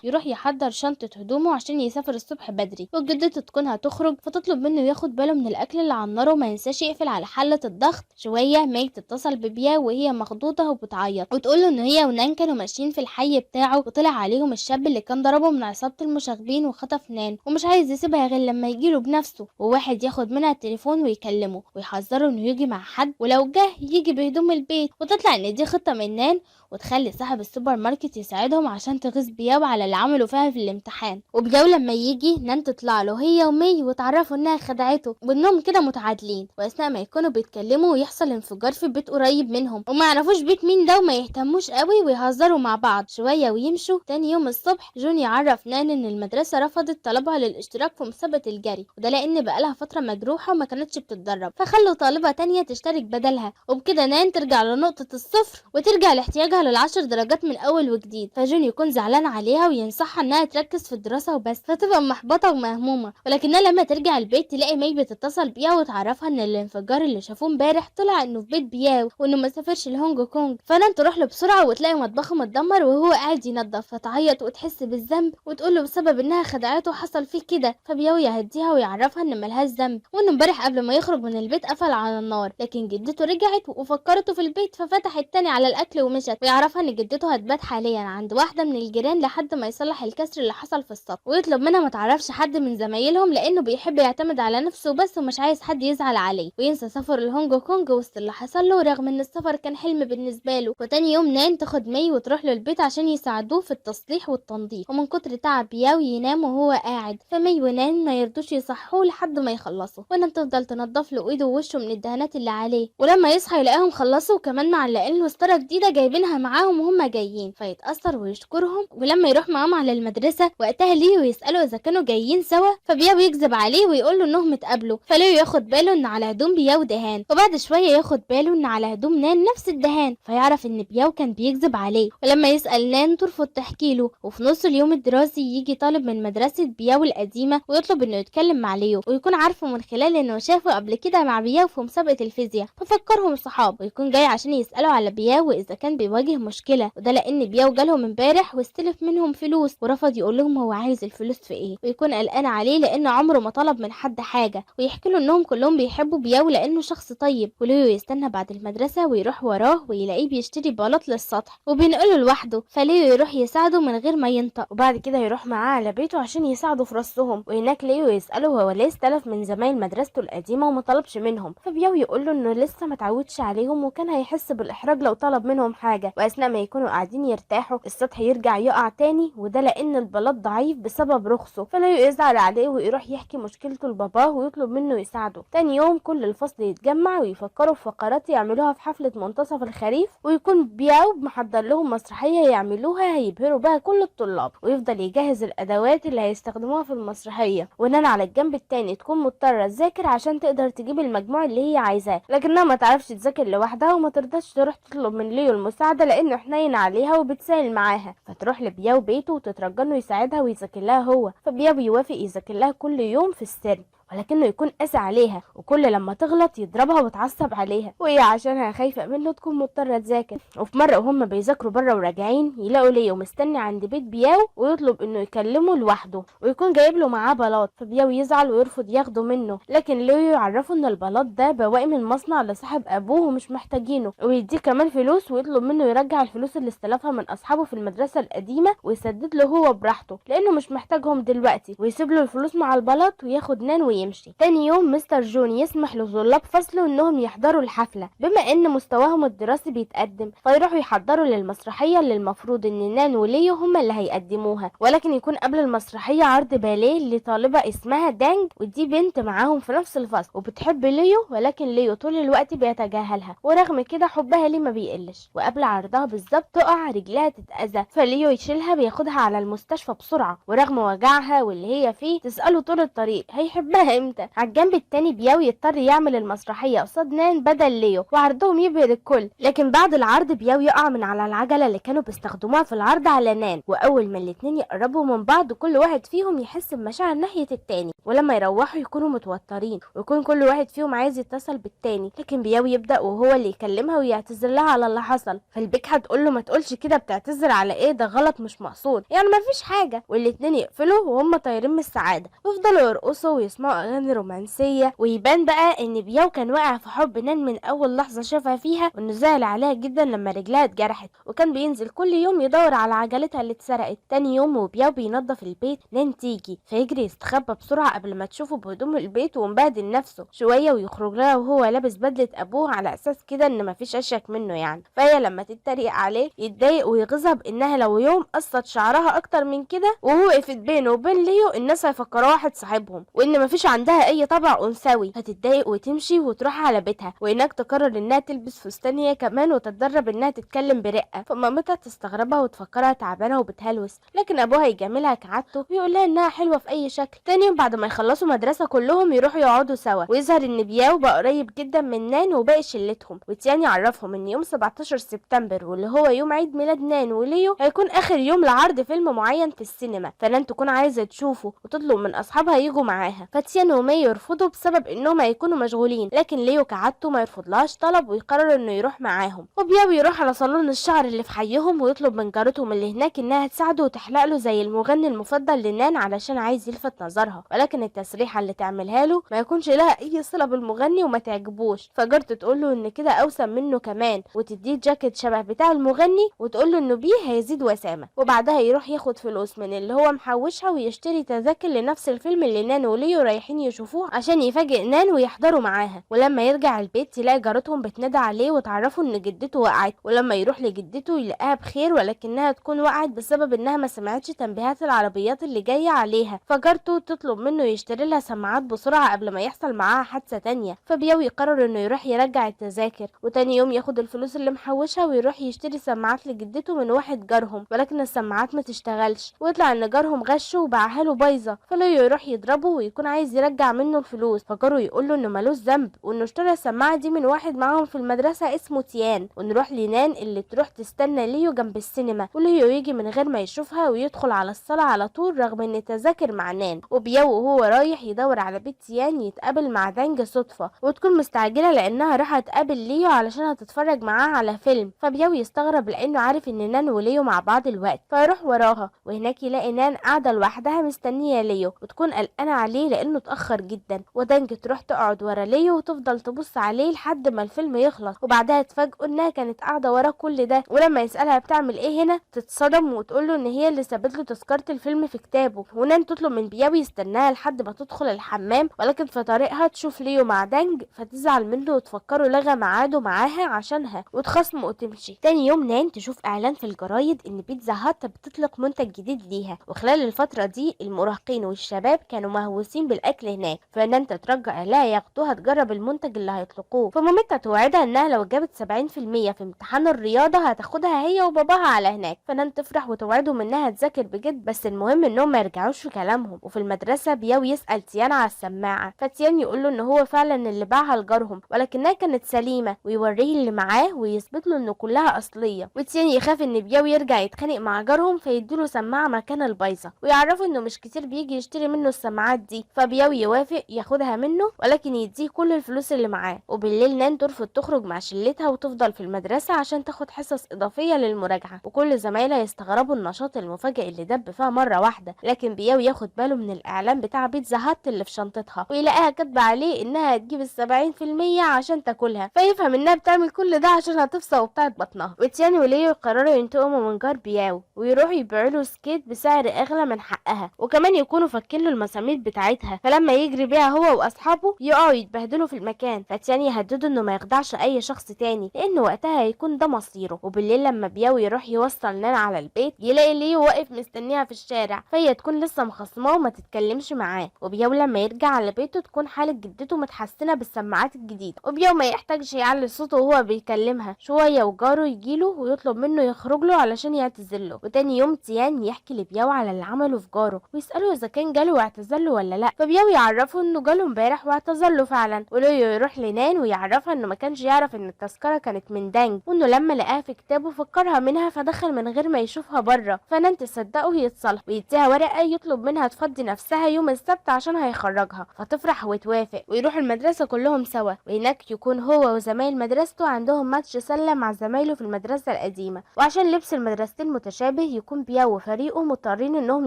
يروح يحضر شنطة هدومه عشان يسافر الصبح بدري، وجدته تكون هتخرج فتطلب منه ياخد باله من الأكل اللي على النار وما ينساش يقفل على حلة الضغط. شوية ماي تتصل ببياو وهي مخضوضة وبتعيط وتقول له إن هي ونان كانوا ماشيين في الحي بتاعه وطلع عليهم الشاب اللي كان ضربه من عصابة المشاغبين وخطف نان ومش عايز يسيبها غير لما يجيله بنفسه، وواحد ياخد منها التليفون ويكلمه ويحذره انه يجي مع حد ولو جه يجي بهدوم البيت. وتطلع ان دي خطة من نان وتخلي صاحب السوبر ماركت يساعدهم عشان تغيظ بياو على اللي عملوا فيها في الامتحان. وبياو لما يجي نان تطلع له هي ومي وتعرفوا انها خدعته وانهم كده متعادلين، واثناء ما يكونوا بيتكلموا يحصل انفجار في بيت قريب منهم وما يعرفوش بيت مين ده وما يهتموش قوي ويهزروا مع بعض شوية ويمشوا. تاني يوم الصبح جون يعرف نان ان المدرسة رفضت طلبها للاشتراك في مسابقة الجري، وده لان بقالها فترة مجروحة وما كانتش بتتدرب، فخلوا طالبة تانية تشترك بدلها، وبكده نان ترجع لنقطة الصفر وترجع لاحتياجها لل10 درجات من اول وجديد. فجون يكون زعلان عليها وينصحها انها تركز في الدراسة وبس، فتبقى محبطة ومهمومة. ولكنها لما ترجع البيت تلاقي مي بتتصل بيها وتعرفها ان الانفجار اللي شافوه امبارح طلع انه في بيت بياو وانه ما سافرش لهونج كونج. فنان تروح له بسرعة وتلاقي مطبخه متدمر وهو قاعد ينظف، فتعيط وتحس بالذنب وتقول له بسبب انها خدعته حصل فيه كده. فبياو يهديها ويعرفها ان ملهاش ذنب وانه امبارح قبل ما يخرج من البيت قفل على النار، لكن جدته رجعت وفكرته في البيت ففتحت تاني على الاكل ومشت. ويعرفها ان جدته هتبات حاليا عند واحدة من الجيران لحد ما يصلح الكسر اللي حصل في السطح، ويطلب منها ما تعرفش حد من زمايلهم لانه بيحب يعتمد على نفسه بس ومش عايز حد يزعل عليه، وينسى سفر لهونج كونج وسط اللي حصل له رغم ان السفر كان حلم بالنسبة له. وتاني يوم نان تاخد مي وتروح له البيت عشان يساعدوه في التصليح والتنظيف، ومن كتر تعب بياو ينام وهو قاعد، فمي ونان ما يرضوش يصحوه لحد ما يخلصوا، ونان تفضل تنضف له ايده ووشه من الدهانات اللي عليه. ولما يصحى يلاقيهم خلصوا وكمان معلقين له ستاره جديده جايبينها معاهم وهم جايين، فيتأثر ويشكرهم. ولما يروح معاهم على المدرسه وقتها ليه ويسأله اذا كانوا جايين سوا، فبياو يكذب عليه ويقول له انهم اتقابلوا، فليه ياخد باله ان على هدوم بياو دهان، وبعد شويه ياخد باله ان على هدوم نان نفس الدهان، فيعرف ان بياو كان بيكذب عليه. ولما يسأل نان ترفض تحكي له. وفي نص اليوم الدراسي يجي طالب من مدرسه بياو القديمه ويطلب انه يتكلم مع ليو، ويكون عارفه من خلال انه شافه قبل كده مع بياو في مسابقه الفيزياء، ففكرهم صحاب، ويكون جاي عشان يسألوا على بياو واذا كان بيواجه مشكله، وده لان بياو جالهم امبارح واستلف منهم فلوس ورفض يقول لهم هو عايز الفلوس في ايه، ويكون قلقان عليه لان عمره ما طلب من حد حاجة، ويحكي له انهم كلهم بيحبوا بياو لانه شخص طيب. وليو يستنى بعد المدرسة ويروح وراه ويلاقيه بيشتري بلاط للسطح وبينقله لوحده، فليو يروح يساعده من غير ما ينطق، وبعد كده يروح معاه على بيته عشان يساعده في رصهم. وهناك ليو يسأله هو ليه استلف من زمايل مدرسته القديمة وما طلبش منهم، فبياو يقول له انه لسه ما اتعودش عليهم وكان هيحس بالاحراج لو طلب منهم حاجة، واثناء ما يكونوا قاعدين يرتاحوا السطح يرجع يقع تاني، وده لان البلاط ضعيف بسبب رخصه. فليو يزعل عليه ويروح يحكي مشكلته لباباه ويطلب منه يساعده. تاني يوم كل الفصل يتجمع ويفكروا في فقرات يعملوها في حفلة منتصف الخريف، ويكون بياو محضر لهم مسرحية يعملوها هيبهروا بها كل الطلاب، ويفضل يجهز الادوات اللي هيستخدموها في المسرحية. ونان على الجنب التاني تكون مضطرة تذاكر عشان تقدر تجيب المجموع اللي هي عايزاه، لكنها ما تعرفش تذاكر لوحدها وما ترضاش تروح تطلب من ليو المساعدة لانه حنين عليها وبتسهل معاها، فتروح لبياو بيته وتترجى انه يساعدها ويذاكر لها هو. فبياو يوافق يذاكر لها كل يوم في السر، ولكنه يكون قاسي عليها وكل لما تغلط يضربها وتعصب عليها، وهي عشانها خايفة منه تكون مضطرة تذاكر. وفي مرة وهم بيذاكروا بره وراجعين يلاقوا ليو مستني عند بيت بياو ويطلب انه يكلمه لوحده ويكون جايب له معاه بلاط، فبياو يزعل ويرفض ياخده منه، لكن ليو يعرفه ان البلاط ده بواقي من المصنع لصاحب ابوه ومش محتاجينه، ويديه كمان فلوس ويطلب منه يرجع الفلوس اللي استلفها من اصحابه في المدرسة القديمة ويسدد له هو براحته لانه مش محتاجهم دلوقتي، ويسيب له الفلوس مع البلاط وياخد نان ويمشي. تاني يوم مستر جون يسمح لطلاب فصله انهم يحضروا الحفلة بما ان مستواهم الدراسي بيتقدم، فيروحوا يحضروا للمسرحية اللي المفروض ان نان وليو هما اللي هيقدموها، ولكن يكون قبل المسرحية عرض باليه لطالبة اسمها دانج، ودي بنت معاهم في نفس الفصل وبتحب ليو، ولكن ليو طول الوقت بيتجاهلها ورغم كده حبها ليه ما بيقلش، وقبل عرضها بالظبط تقع رجلها تتأذى، فليو يشيلها بياخدها على المستشفى بسرعة، ورغم وجعها واللي هي فيه تسأله طول الطريق هيحبها امتى. على الجنب التاني بياو يضطر يعمل المسرحية قصاد نان بدل ليو وعرضهم يبهر الكل، لكن بعد العرض بياو يقع من على العجلة اللي كانوا بيستخدموها في العرض على نان، واول ما الاتنين يقربوا من بعض كل واحد فيهم يحس بمشاعر ناحية التاني، ولما يروحوا يكونوا متوترين ويكون كل واحد فيهم عايز يتصل بالتاني، لكن بياو يبدأ وهو اللي يكلمها ويعتذر لها على اللي حصل، فالبيك هتقول له ما تقولش كده، بتعتذر على ايه؟ ده غلط مش مقصود يعني ما فيش حاجة، والاتنين يقفلوا وهم طايرين من السعادة ويفضلوا يرقصوا ويسمعوا اغاني رومانسية، ويبان بقى ان بياو كان واقع في حب نان من اول لحظة شافها فيها، وانه زعل عليها جدا لما رجلها اتجرحت، وكان بينزل كل يوم يدور على عجلتها اللي اتسرقت. تاني يوم وبياو بينظف البيت نان تيجي فيجري يستخبى بسرعة قبل ما تشوفه بهدوم البيت ومبهدل نفسه شوية، ويخرج لها وهو لابس بدلة ابوه على اساس كده ان مفيش اشيك منه يعني، فهي لما تتريق عليه يتضايق ويغيظها بانها لو يوم قصت شعرها اكتر من كده ووقفت بينه وبين ليو الناس هيفكروها واحد صاحبهم وان مفيش عندها اي طبع انثوي، هتتضايق وتمشي وتروح على بيتها، وهناك تقرر انها تلبس فستان هي كمان وتتدرب انها تتكلم برقة، فمامتها تستغربها وتفكرها تعبانه وبتهلوس، لكن ابوها يجاملها كعادته ويقول لها انها حلوه في اي شكل. تاني يوم بعد ما يخلصوا مدرسه كلهم يروحوا يقعدوا سوا، ويظهر ان بياو بقى قريب جدا من نان وباقي شلتهم، وتيان يعرفهم ان يوم 17 سبتمبر واللي هو يوم عيد ميلاد نان وليو هيكون اخر يوم لعرض فيلم معين في السينما، فنان تكون عايزه تشوفه وتطلب من اصحابها يجوا معاها، فتيان ومي يرفضوا بسبب انهم هيكونوا مشغولين، لكن ليو كعادته ما يرفضلهاش طلب ويقرر انه يروح معاهم، وبياو يروح على صالون الشعر اللي في حيهم ويطلب من جارتهم اللي هناك انها تساعده وتحلق له زي المغني المفضل لنان علشان عايز يلفت نظرها، ولكن التسريحه اللي تعملها له ما يكونش لها اي صله بالمغني وما تعجبوش، فجارته تقول له ان كده اوسم منه كمان وتديه جاكيت شبه بتاع المغني وتقول له انه بيه هيزيد وسامه، وبعدها يروح ياخد فلوس من اللي هو محوشها ويشتري تذاكر لنفس الفيلم اللي نان وليو رايحين يشوفوه عشان يفاجئ نان ويحضروا معاها، ولما يرجع البيت يلاقي جارتهم بتنادى عليه وتعرفه ان جدته وقعت، ولما يروح لجدته يلاقيها بخير ولكنها تكون وقعت بسبب انها ما سمعتش تنبيهات العربيات اللي جايه عليها، فجارته تطلب منه يشتري لها سماعات بسرعه قبل ما يحصل معاها حادثه تانية، فبياو يقرر انه يروح يرجع التذاكر، وتاني يوم ياخد الفلوس اللي محوشها ويروح يشتري سماعات لجدته من واحد جارهم، ولكن السماعات ما تشتغلش ويطلع ان جارهم غشه وباعها له بايظه، فليو يروح يضربه ويكون عايز عايز يرجع منه الفلوس، فجاره يقول له انه ملوش ذنب وانه اشترى السماعه دي من واحد معاهم في المدرسه اسمه تيان، ونروح لنان اللي تروح تستنى ليو جنب السينما، وليو يجي من غير ما يشوفها ويدخل على الصاله على طول رغم ان تذاكر مع نان. وبيو وهو رايح يدور على بيت تيان يتقابل مع دانج صدفه، وتكون مستعجله لانها راح تقابل ليو علشان هتتفرج معاه على فيلم. فبيو يستغرب لانه عارف ان نان وليو مع بعض الوقت، فيروح وراها وهناك يلاقي نان قاعده لوحدها مستنيه ليو وتكون قلقانه عليه لانه اتاخر جدا. ودانج تروح تقعد ورا ليو وتفضل تبص عليه لحد ما الفيلم يخلص، وبعدها تفاجئوا انها كانت قاعده ورا كل ده. ولما يسالها بتعمل ايه هنا تتصدم وتقول له ان هي اللي سابت له تذكره الفيلم في كتابه. ونان تطلب من بياوي يستناها لحد ما تدخل الحمام، ولكن في طريقها تشوف ليو مع دانج فتزعل منه وتفكره لغى ميعاده معاها عشانها وتخصمه وتمشي. تاني يوم نان تشوف اعلان في الجرايد ان بيتزا هات بتطلق منتج جديد ليها، وخلال الفتره دي المراهقين والشباب كانوا مهووسين بالاكل هناك، فنان تترجى اهلها ياخدوها تجرب المنتج اللي هيطلقوه. فمامتها توعدها انها لو جابت 70% في امتحان الرياضه هتاخدها هي وباباها على هناك. فنان تفرح وتوعدهم انها تذاكر بجد، بس المهم انهم ما يرجعوش في كلامهم. وفي المدرسه بياو يسال تيان على السماعه، فتيان يقول له ان هو فعلا اللي باعها لجارهم ولكنها كانت سليمه، ويوريه اللي معاه ويثبت له انه كلها اصليه. وتيان يخاف ان بياو يرجع يتخانق مع جارهم فيديله سماعه مكان البايظه، ويعرفه انه مش كتير بيجي يشتري منه السماعات دي. فبياو يوافق ياخدها منه ولكن يديه كل الفلوس اللي معاه. وبالليل نان ترفض تخرج مع شلتها وتفضل في المدرسه عشان تاخد حصص اضافيه للمراجعه، وكل زمايلها يستغربوا النشاط المفاجئ اللي دب فيها مره واحده. لكن بياو ياخد باله من الاعلان بتاع بيتزا هات اللي في شنطتها ويلاقيها كاتبه عليه انها هتجيب ال70% عشان تاكلها، فيفهم انها بتعمل كل ده عشان هتفصل وبتاعت بطنها. وتيان وليو يقرروا ينتقموا من جار بياو ويروحوا يبيعوا له سكيت بسعر اغلى من حقها، وكمان يكونوا فاكين له المسامير بتاعتها، فلما يجري بيها هو واصحابه يقعوا يتبهدلوا في المكان. فتيان يهددوا انه ما يخدعش اي شخص تاني لانه وقتها هيكون ده مصيره. وبالليل لما بياو يروح يوصل نان على البيت يلاقي ليو واقف مستنيها في الشارع، فهي تكون لسه مخصماه وما تتكلمش معاه. وبياو لما يرجع على بيته تكون حالة جدته متحسنة بالسماعات الجديدة، وبياو ما يحتاجش يعلي صوته وهو بيكلمها شوية وجاره يجيله ويطلب منه يخرج له علشان يعتذر له. وتاني يوم تيان يحكي لبياو على اللي عمله في جاره ويسأله اذا كان جاله واعتذر له ولا لا، فبياو يعرفه انه جاله امبارح واعتذر له فعلا. وليو يروح لنان ويعرفها انه ما كانش يعرف ان التذكرة كانت من دانج، وانه لما لقاها في كتابه فكرها منها فدخل من غير ما يشوفها بره. فنان تصدقه ويتصالح ويديها ورقة يطلب منها تفضي نفسها يوم السبت عشان هيخرجها، فتفرح وتوافق ويروح المدرسة كلهم سوا. وهناك يكون هو وزمايل مدرسته عندهم ماتش سلة مع زمايله في المدرسة القديمة، وعشان لبس المدرستين متشابه يكون بياو وفريقه مضطرين انهم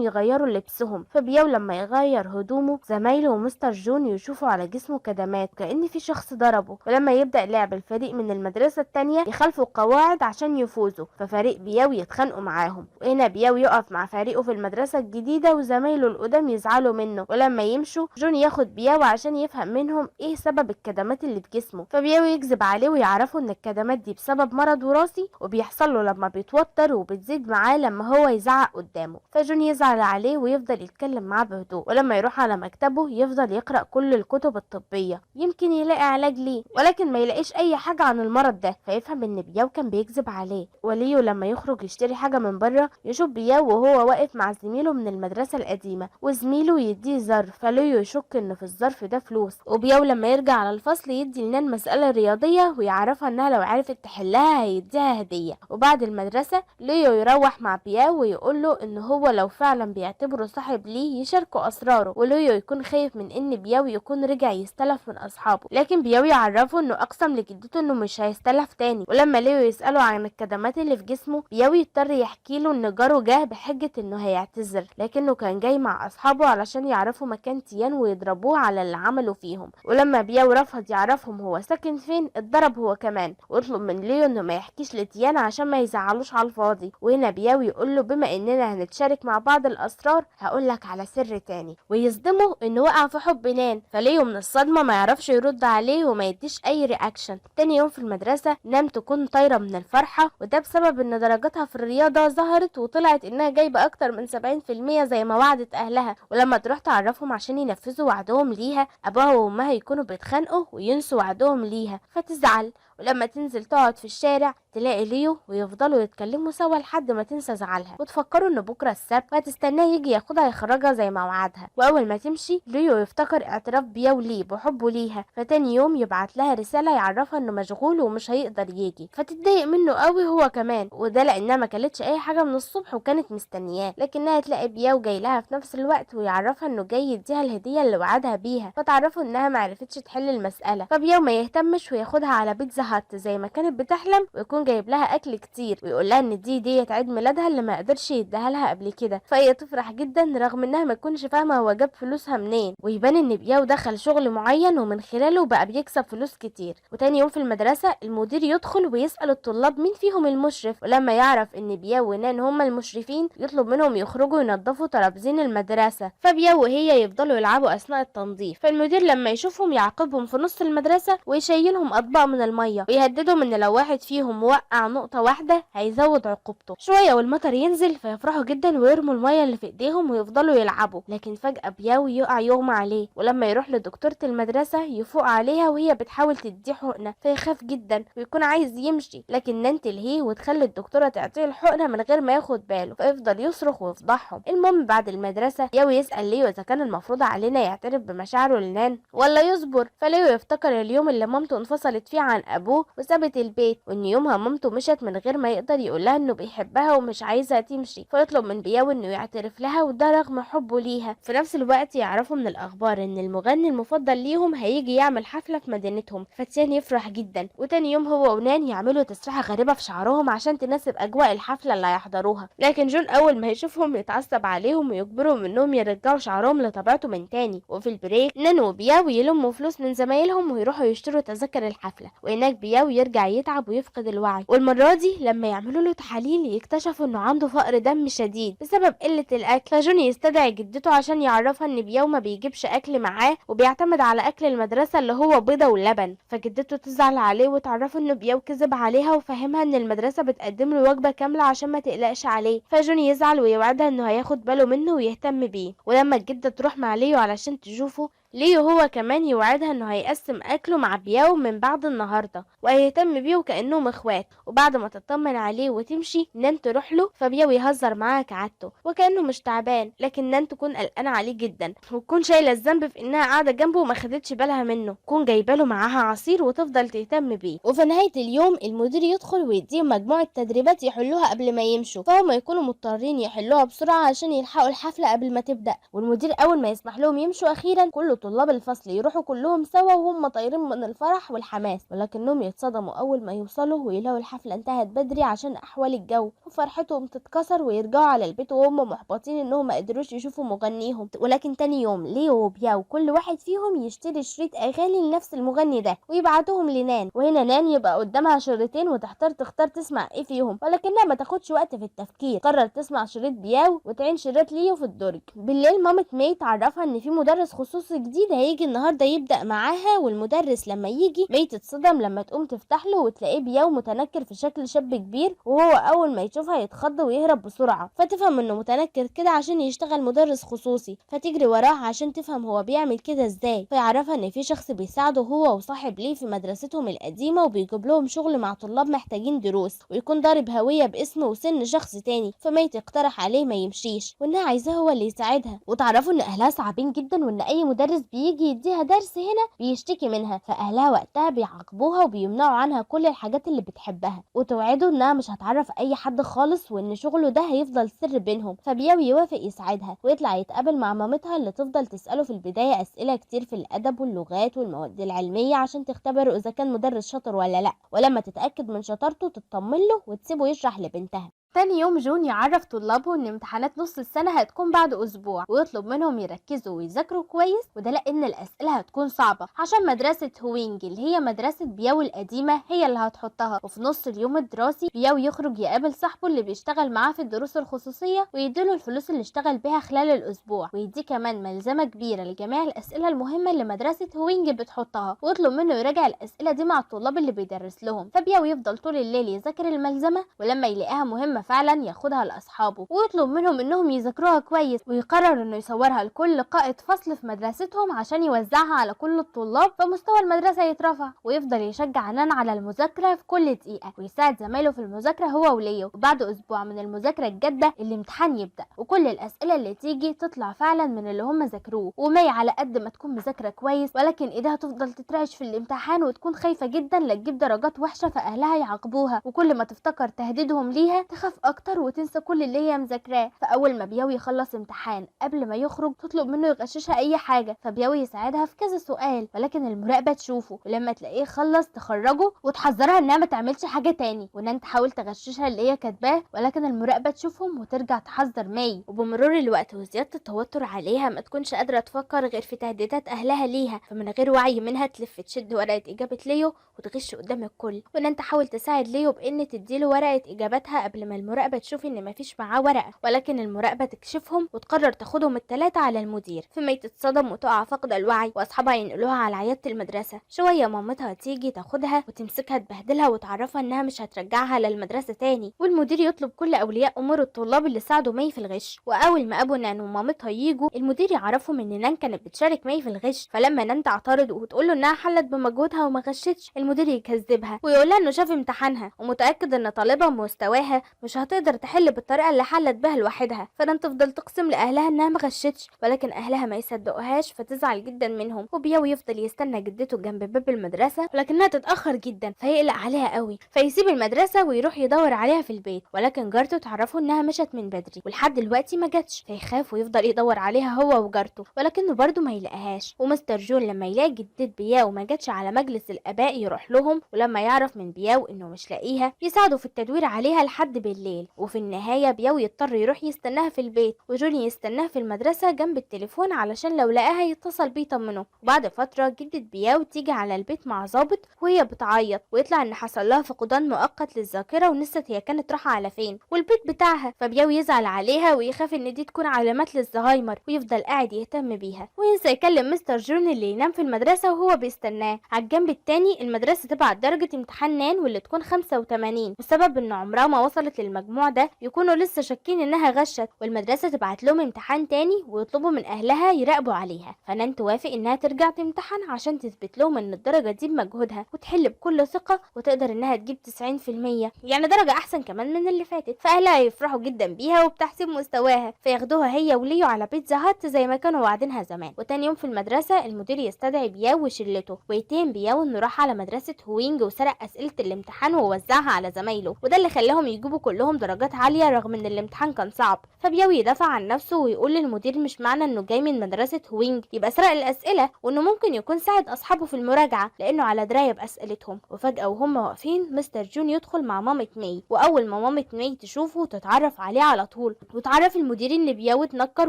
يغيروا لبسهم. فبياو لما يغير هدومه زمايله ومستر جون يشوفوا على جسمه كدمات كأن في شخص ضربه. ولما يبدأ لعب الفريق من المدرسة التانية يخالفوا القواعد عشان يفوزوا، ففريق بياو يتخانقوا معاهم. وهنا بياو يقف مع فريقه في المدرسة الجديدة وزمايله القدام يزعلوا منه. ولما يمشوا جون ياخد بياو عشان يفهم منهم ايه سبب الكدمات اللي في جسمه، فبياو يكذب عليه ويعرفوا ان الكدمات دي بسبب مرض وراثي وبيحصل له لما بيتوتر وبتزيد معاه لما هو يزعق قدامه. فجون يزعل عليه ويفضل يتكلم معاه بهدوء، ولما يروح على مكتبه يفضل يقرأ كل الكتب الطبية يمكن يلاقي علاج ليه، ولكن ما يلاقيش اي حاجة عن المرض ده، فيفهم ان بياو كان بيكذب عليه. وليو لما يخرج يشتري حاجة من بره يشوف بياو وهو واقف مع زميله من المدرسة القديمة وزميله يديه ظرف، فليو يشك ان في الظرف ده فلوس. وبياو لما يرجع على الفصل يدي لنان مسألة رياضية ويعرفها انها لو عرفت تحلها هيديها هدية. وبعد المدرسة ليو يروح مع بياو ويقول له ان هو لو فعلا بيعتبره صاحب ليه يشاركه اسراره، وليو يكون خايف من ان بياو يكون رجع يستلف من اصحابه، لكن بياو يعرفه انه اقسم لجدته انه مش هيستلف تاني. ولما ليو يسأله عن الكدمات اللي في جسمه بياو يضطر يحكي له ان جاره جه بحجة انه هيعتذر، لكنه كان جاي مع اصحابه علشان يعرفوا مكان تيان ويضربوه على اللي عمله فيهم. ولما بياو رفض يعرفهم هو ساكن فين اتضرب هو كمان، ويطلب من ليو انه ما يحكيش لتيان عشان ما يزعلوش على الفاضي. وهنا بياو يقول له بما اننا هنتشارك مع بعض الاسرار هقول لك على سر تاني، ويصدمه انه وقع في حب نان. فليو من الصدمة ما يعرفش يرد عليه وما يديش اي رياكشن. تاني يوم في المدرسة نام تكون طايرة من الفرحة، وده بسبب ان درجاتها في الرياضة ظهرت وطلعت انها جايبة اكتر من 70% زي ما وعدت اهلها. ولما تروح تعرفهم عشان ينفذوا وعدهم ليها ابوها وامها يكونوا بيتخانقوا وينسوا وعدهم ليها فتزعل ولما تنزل تقعد في الشارع تلاقي ليو ويفضلوا يتكلموا سوا لحد ما تنسى زعلها وتفكروا ان بكره السبت وهتستناه يجي ياخدها يخرجها زي ما وعدها. واول ما تمشي ليو يفتكر اعتراف بياو ليه بحبه ليها، فتاني يوم يبعت لها رساله يعرفها انه مشغول ومش هيقدر يجي، فتتضايق منه قوي هو كمان، وده لانها ما كلتش اي حاجه من الصبح وكانت مستنياه، لكنها تلاقي بياو جاي لها في نفس الوقت ويعرفها انه جاي يديها الهديه اللي وعدها بيها، فتعرفوا انها ما عرفتش تحل المساله، فبياو ما يهتمش وياخدها على بيتزا هات زي ما كانت بتحلم، ويكون جايب لها اكل كتير ويقول لها ان ديت عيد ميلادها اللي ما قدرش يديها لها قبل كده، فهي تفرح جدا رغم انها ما تكونش فاهمه هو جاب فلوسها منين، ويبان ان بياو دخل شغل معين ومن خلاله بقى بيكسب فلوس كتير. وتاني يوم في المدرسه المدير يدخل ويسال الطلاب مين فيهم المشرف، ولما يعرف ان بياو ونان هما المشرفين يطلب منهم يخرجوا ينظفوا ترابيزين المدرسه، فبياو وهي يفضلوا يلعبوا اثناء التنظيف، فالمدير لما يشوفهم يعاقبهم في نص المدرسه ويشيلهم اطباق من الميه ويهددهم ان لو واحد فيهم وقع نقطه واحده هيزود عقوبته. شويه والمطر ينزل فيفرحوا جدا ويرموا الميه اللي في ايديهم ويفضلوا يلعبوا، لكن فجاه بياو يقع يغمى عليه، ولما يروح لدكتوره المدرسه يفوق عليها وهي بتحاول تديه حقنه، فيخاف جدا ويكون عايز يمشي، لكن نان تلهيه وتخلي الدكتوره تعطيه الحقنه من غير ما ياخد باله، فيفضل يصرخ ويفضحهم. المهم بعد المدرسه بياو يسال ليو اذا كان المفروض علينا يعترف بمشاعره لنان ولا يصبر، فليو يفتكر اليوم اللي مامته انفصلت فيه عن ابوه وسابت البيت، وان يومها مامته مشت من غير ما يقدر يقولها انه بيحبها ومش عايزها تمشي، فيطلب من بياو انه يعترف لها وده رغم حبه ليها. في نفس الوقت يعرفوا من الاخبار ان المغني المفضل ليهم هيجي يعمل حفله في مدينتهم، فتيان يفرح جدا، وتاني يوم هو ونان يعملوا تسريحه غريبه في شعرهم عشان تناسب اجواء الحفله اللي هيحضروها، لكن جون اول ما يشوفهم يتعصب عليهم ويجبرهم انهم يرجعوا شعرهم لطبيعته من تاني. وفي البريك نان وبياو يلموا فلوس من زمايلهم ويروحوا يشتروا تذاكر الحفله، وهناك بياو يرجع يتعب ويفقد الوعي، والمره دي لما يعملوا له تحاليل يكتشفوا انه عنده فقر دم شديد بسبب قله الاكل، فجون يستدعي جدته عشان يعرفها ان بياو ما بيجيبش اكل معاه وبيعتمد على اكل المدرسه اللي هو بيضه ولبن، فجدته تزعل عليه وتعرفه انه بياو كذب عليها وفهمها ان المدرسه بتقدم له وجبه كامله عشان ما تقلقش عليه، فجون يزعل ويوعدها انه هياخد باله منه ويهتم بيه. ولما الجده تروح مع ليو علشان تشوفه، ليو هو كمان يوعدها انه هيقسم اكله مع بياو من بعد النهارده وهيهتم بيه وكانهم اخوات، وبعد ما تطمن عليه وتمشي نان تروح له، فبياو يهزر معاها كعادته وكانه مش تعبان، لكن نان تكون قلقانه عليه جدا وتكون شايله الذنب في انها قاعده جنبه وما خدتش بالها منه، تكون جايباله معاها عصير وتفضل تهتم بيه. وفي نهايه اليوم المدير يدخل ويديهم مجموعه تدريبات يحلوها قبل ما يمشوا، فهم يكونوا مضطرين يحلوها بسرعه عشان يلحقوا الحفله قبل ما تبدا، والمدير اول ما يسمح لهم يمشوا اخيرا كل طلاب الفصل يروحوا كلهم سوا وهم طايرين من الفرح والحماس، ولكنهم يتصدموا اول ما يوصلوا ويلاقوا الحفله انتهت بدري عشان احوال الجو، وفرحتهم تتكسر ويرجعوا على البيت وهم محبطين انهم ما قدروش يشوفوا مغنيهم. ولكن تاني يوم ليو وبياو كل واحد فيهم يشتري شريط اغاني لنفس المغني ده ويبعتوهم لنان، وهنا نان يبقى قدامها شريطين وتحتار تختار تسمع ايه فيهم، ولكنها ما تاخدش وقت في التفكير، قررت تسمع شريط بياو وتعين شريط ليو في الدرج. بالليل مامة مي تعرفها ان في مدرس خصوصي جديد هيجي النهارده يبدأ معاها، والمدرس لما يجي مي تتصدم لما تقوم تفتح له وتلاقيه بياو متنكر في شكل شاب كبير، وهو اول ما يشوفها يتخض ويهرب بسرعه، فتفهم انه متنكر كده عشان يشتغل مدرس خصوصي، فتجري وراه عشان تفهم هو بيعمل كده ازاي، فيعرفها ان في شخص بيساعده هو وصاحب ليه في مدرستهم القديمه وبيجيب لهم شغل مع طلاب محتاجين دروس، ويكون ضارب هويه باسمه وسن شخص تاني، فمي تقترح عليه ما يمشيش وانها عايزاه هو اللي يساعدها، وتعرفوا ان اهلها صعبين جدا وان اي مدرس بيجي يديها درس هنا بيشتكي منها، فاهلها وقتها بيعاقبوها وبيمنعوا عنها كل الحاجات اللي بتحبها، وتوعده انها مش هتعرف اي حد خالص وان شغله ده هيفضل سر بينهم، فبياو يوافق يساعدها ويطلع يتقابل مع مامتها اللي تفضل تساله في البدايه اسئله كتير في الادب واللغات والمواد العلميه عشان تختبره اذا كان مدرس شاطر ولا لا، ولما تتاكد من شطارته تطمن له وتسيبه يشرح لبنتها. تاني يوم جون يعرف طلابه ان امتحانات نص السنة هتكون بعد اسبوع، ويطلب منهم يركزوا ويذاكروا كويس، وده لان الاسئلة هتكون صعبة عشان مدرسة هوينج اللي هي مدرسة بياو القديمة هي اللي هتحطها. وفي نص اليوم الدراسي بياو يخرج يقابل صاحبه اللي بيشتغل معاه في الدروس الخصوصية ويديله الفلوس اللي اشتغل بيها خلال الاسبوع، ويديه كمان ملزمة كبيرة لجميع الاسئلة المهمة اللي مدرسة هوينج بتحطها، ويطلب منه يراجع الاسئلة دي مع الطلاب اللي بيدرس لهم، فبياو يفضل طول الليل يذاكر الملزمة، ولما يلاقيها مهمة لما فعلا ياخدها لاصحابه ويطلب منهم انهم يذاكروها كويس، ويقرر انه يصورها لكل قائد فصل في مدرستهم عشان يوزعها على كل الطلاب فمستوى المدرسة يترفع. ويفضل يشجع نان على المذاكرة في كل دقيقة ويساعد زمايله في المذاكرة هو وليو. وبعد اسبوع من المذاكرة الجادة الامتحان يبدأ، وكل الاسئلة اللي تيجي تطلع فعلا من اللي هم ذاكروه. ومي على قد ما تكون مذاكرة كويس ولكن ايدها تفضل تترعش في الامتحان وتكون خايفة جدا لا تجيب درجات وحشة فاهلها يعاقبوها، وكل ما تفتكر تهديدهم ليها تخاف اكتر وتنسى كل اللي هي مذاكراه. فاول ما بياوي يخلص امتحان قبل ما يخرج تطلب منه يغششها اي حاجة، فبياوي يساعدها في كذا سؤال ولكن المراقبة تشوفه، ولما تلاقيه خلص تخرجه وتحذرها انها ما تعملش حاجة تاني، وان تحاول تغششها اللي هي كاتباه، ولكن المراقبة تشوفهم وترجع تحذر مي. وبمرور الوقت وزيادة التوتر عليها ما تكونش قادرة تفكر غير في تهديدات اهلها ليها، فمن غير وعي منها تلف تشد ورقة اجابة ليو وتغش قدام الكل، وان تحاول تساعد ليو بان تديله ورقة اجاباتها قبل ما المراقبة تشوف ان مفيش معاه ورقة، ولكن المراقبة تكشفهم وتقرر تاخدهم التلاتة على المدير. فمي تتصدم وتقع فاقدة الوعي واصحابها ينقلوها على عيادة المدرسة. شوية مامتها تيجي تاخدها وتمسكها تبهدلها وتعرفها انها مش هترجعها للمدرسة تاني، والمدير يطلب كل اولياء امور الطلاب اللي ساعدوا مي في الغش. واول ما ابو نان ومامتها ييجوا المدير يعرفهم ان نان كانت بتشارك مي في الغش، فلما نان تعترض وتقول له انها حلت بمجهودها وما غشتش المدير يكذبها ويقولها انه شاف امتحانها ومتاكد ان طالبه مستواها مش هتقدر تحل بالطريقه اللي حلت بها لوحدها. فنان تفضل تقسم لاهلها انها ما غشتش ولكن اهلها ما يصدقوهاش فتزعل جدا منهم. وبياوي يفضل يستنى جدته جنب باب المدرسه ولكنها تتاخر جدا فيقلق عليها قوي، فيسيب المدرسه ويروح يدور عليها في البيت، ولكن جارته تعرفه انها مشت من بدري ولحد دلوقتي ما جاتش، فيخاف ويفضل يدور عليها هو وجارته ولكنه برضه ما يلاقيهاش. ومستر جون لما يلاقي جدة بياو ما جاتش على مجلس الاباء يروح لهم، ولما يعرف من بياو انه مش لاقيها يساعده في التدوير عليها لحد بالليل. وفي النهايه بياو يضطر يروح يستناها في البيت وجوني يستناها في المدرسه جنب التليفون علشان لو لقاها يتصل بيه يطمنه. وبعد فتره جدة بياو تيجي على البيت مع ظابط وهي بتعيط ويطلع ان حصل لها فقدان مؤقت للذاكره ونسيت هي كانت رايحه على فين والبيت بتاعها، فبياو يزعل عليها ويخاف ان دي تكون علامات للزهايمر ويفضل قاعد يهتم بيها وينسى يكلم مستر جون اللي ينام في المدرسه وهو بيستناه. على الجنب التاني المدرسه تبعت درجه امتحان نان واللي تكون 85 بسبب ان عمرها ما وصلت للمجموع ده يكونوا لسه شاكين انها غشت، والمدرسه تبعت لهم امتحان تاني ويطلبوا من اهلها يراقبوا عليها. فنان توافق انها ترجع تمتحن عشان تثبت لهم ان الدرجه دي بمجهودها وتحل بكل ثقه وتقدر انها تجيب 90%، يعني درجه احسن كمان من اللي فاتت. فاهلها يفرحوا جدا بيها وبتحسين مستواها فياخدوها هي وليو على بيتزا هات زي ما كانوا واعدينها زمان. وتاني يوم في المدرسه المدير يستدعي بياو وشلته ويتهم بياو انه راح على مدرسه هوينج وسرق اسئله الامتحان ووزعها على زمايله، وده اللي خلاهم يجيبوا كلهم درجات عاليه رغم ان الامتحان كان صعب. فبياو يدافع عن نفسه ويقول للمدير مش معنى انه جاي من مدرسه هوينج يبقى سرق الاسئله، وانه ممكن يكون ساعد اصحابه في المراجعه لانه على درايه باسئلتهم. وفجاه وهم واقفين مستر جون يدخل مع مامة مي، واول ما مامة مي تشوفه تتعرف عليه على طول وتعرف المدير ان بياو اتنكر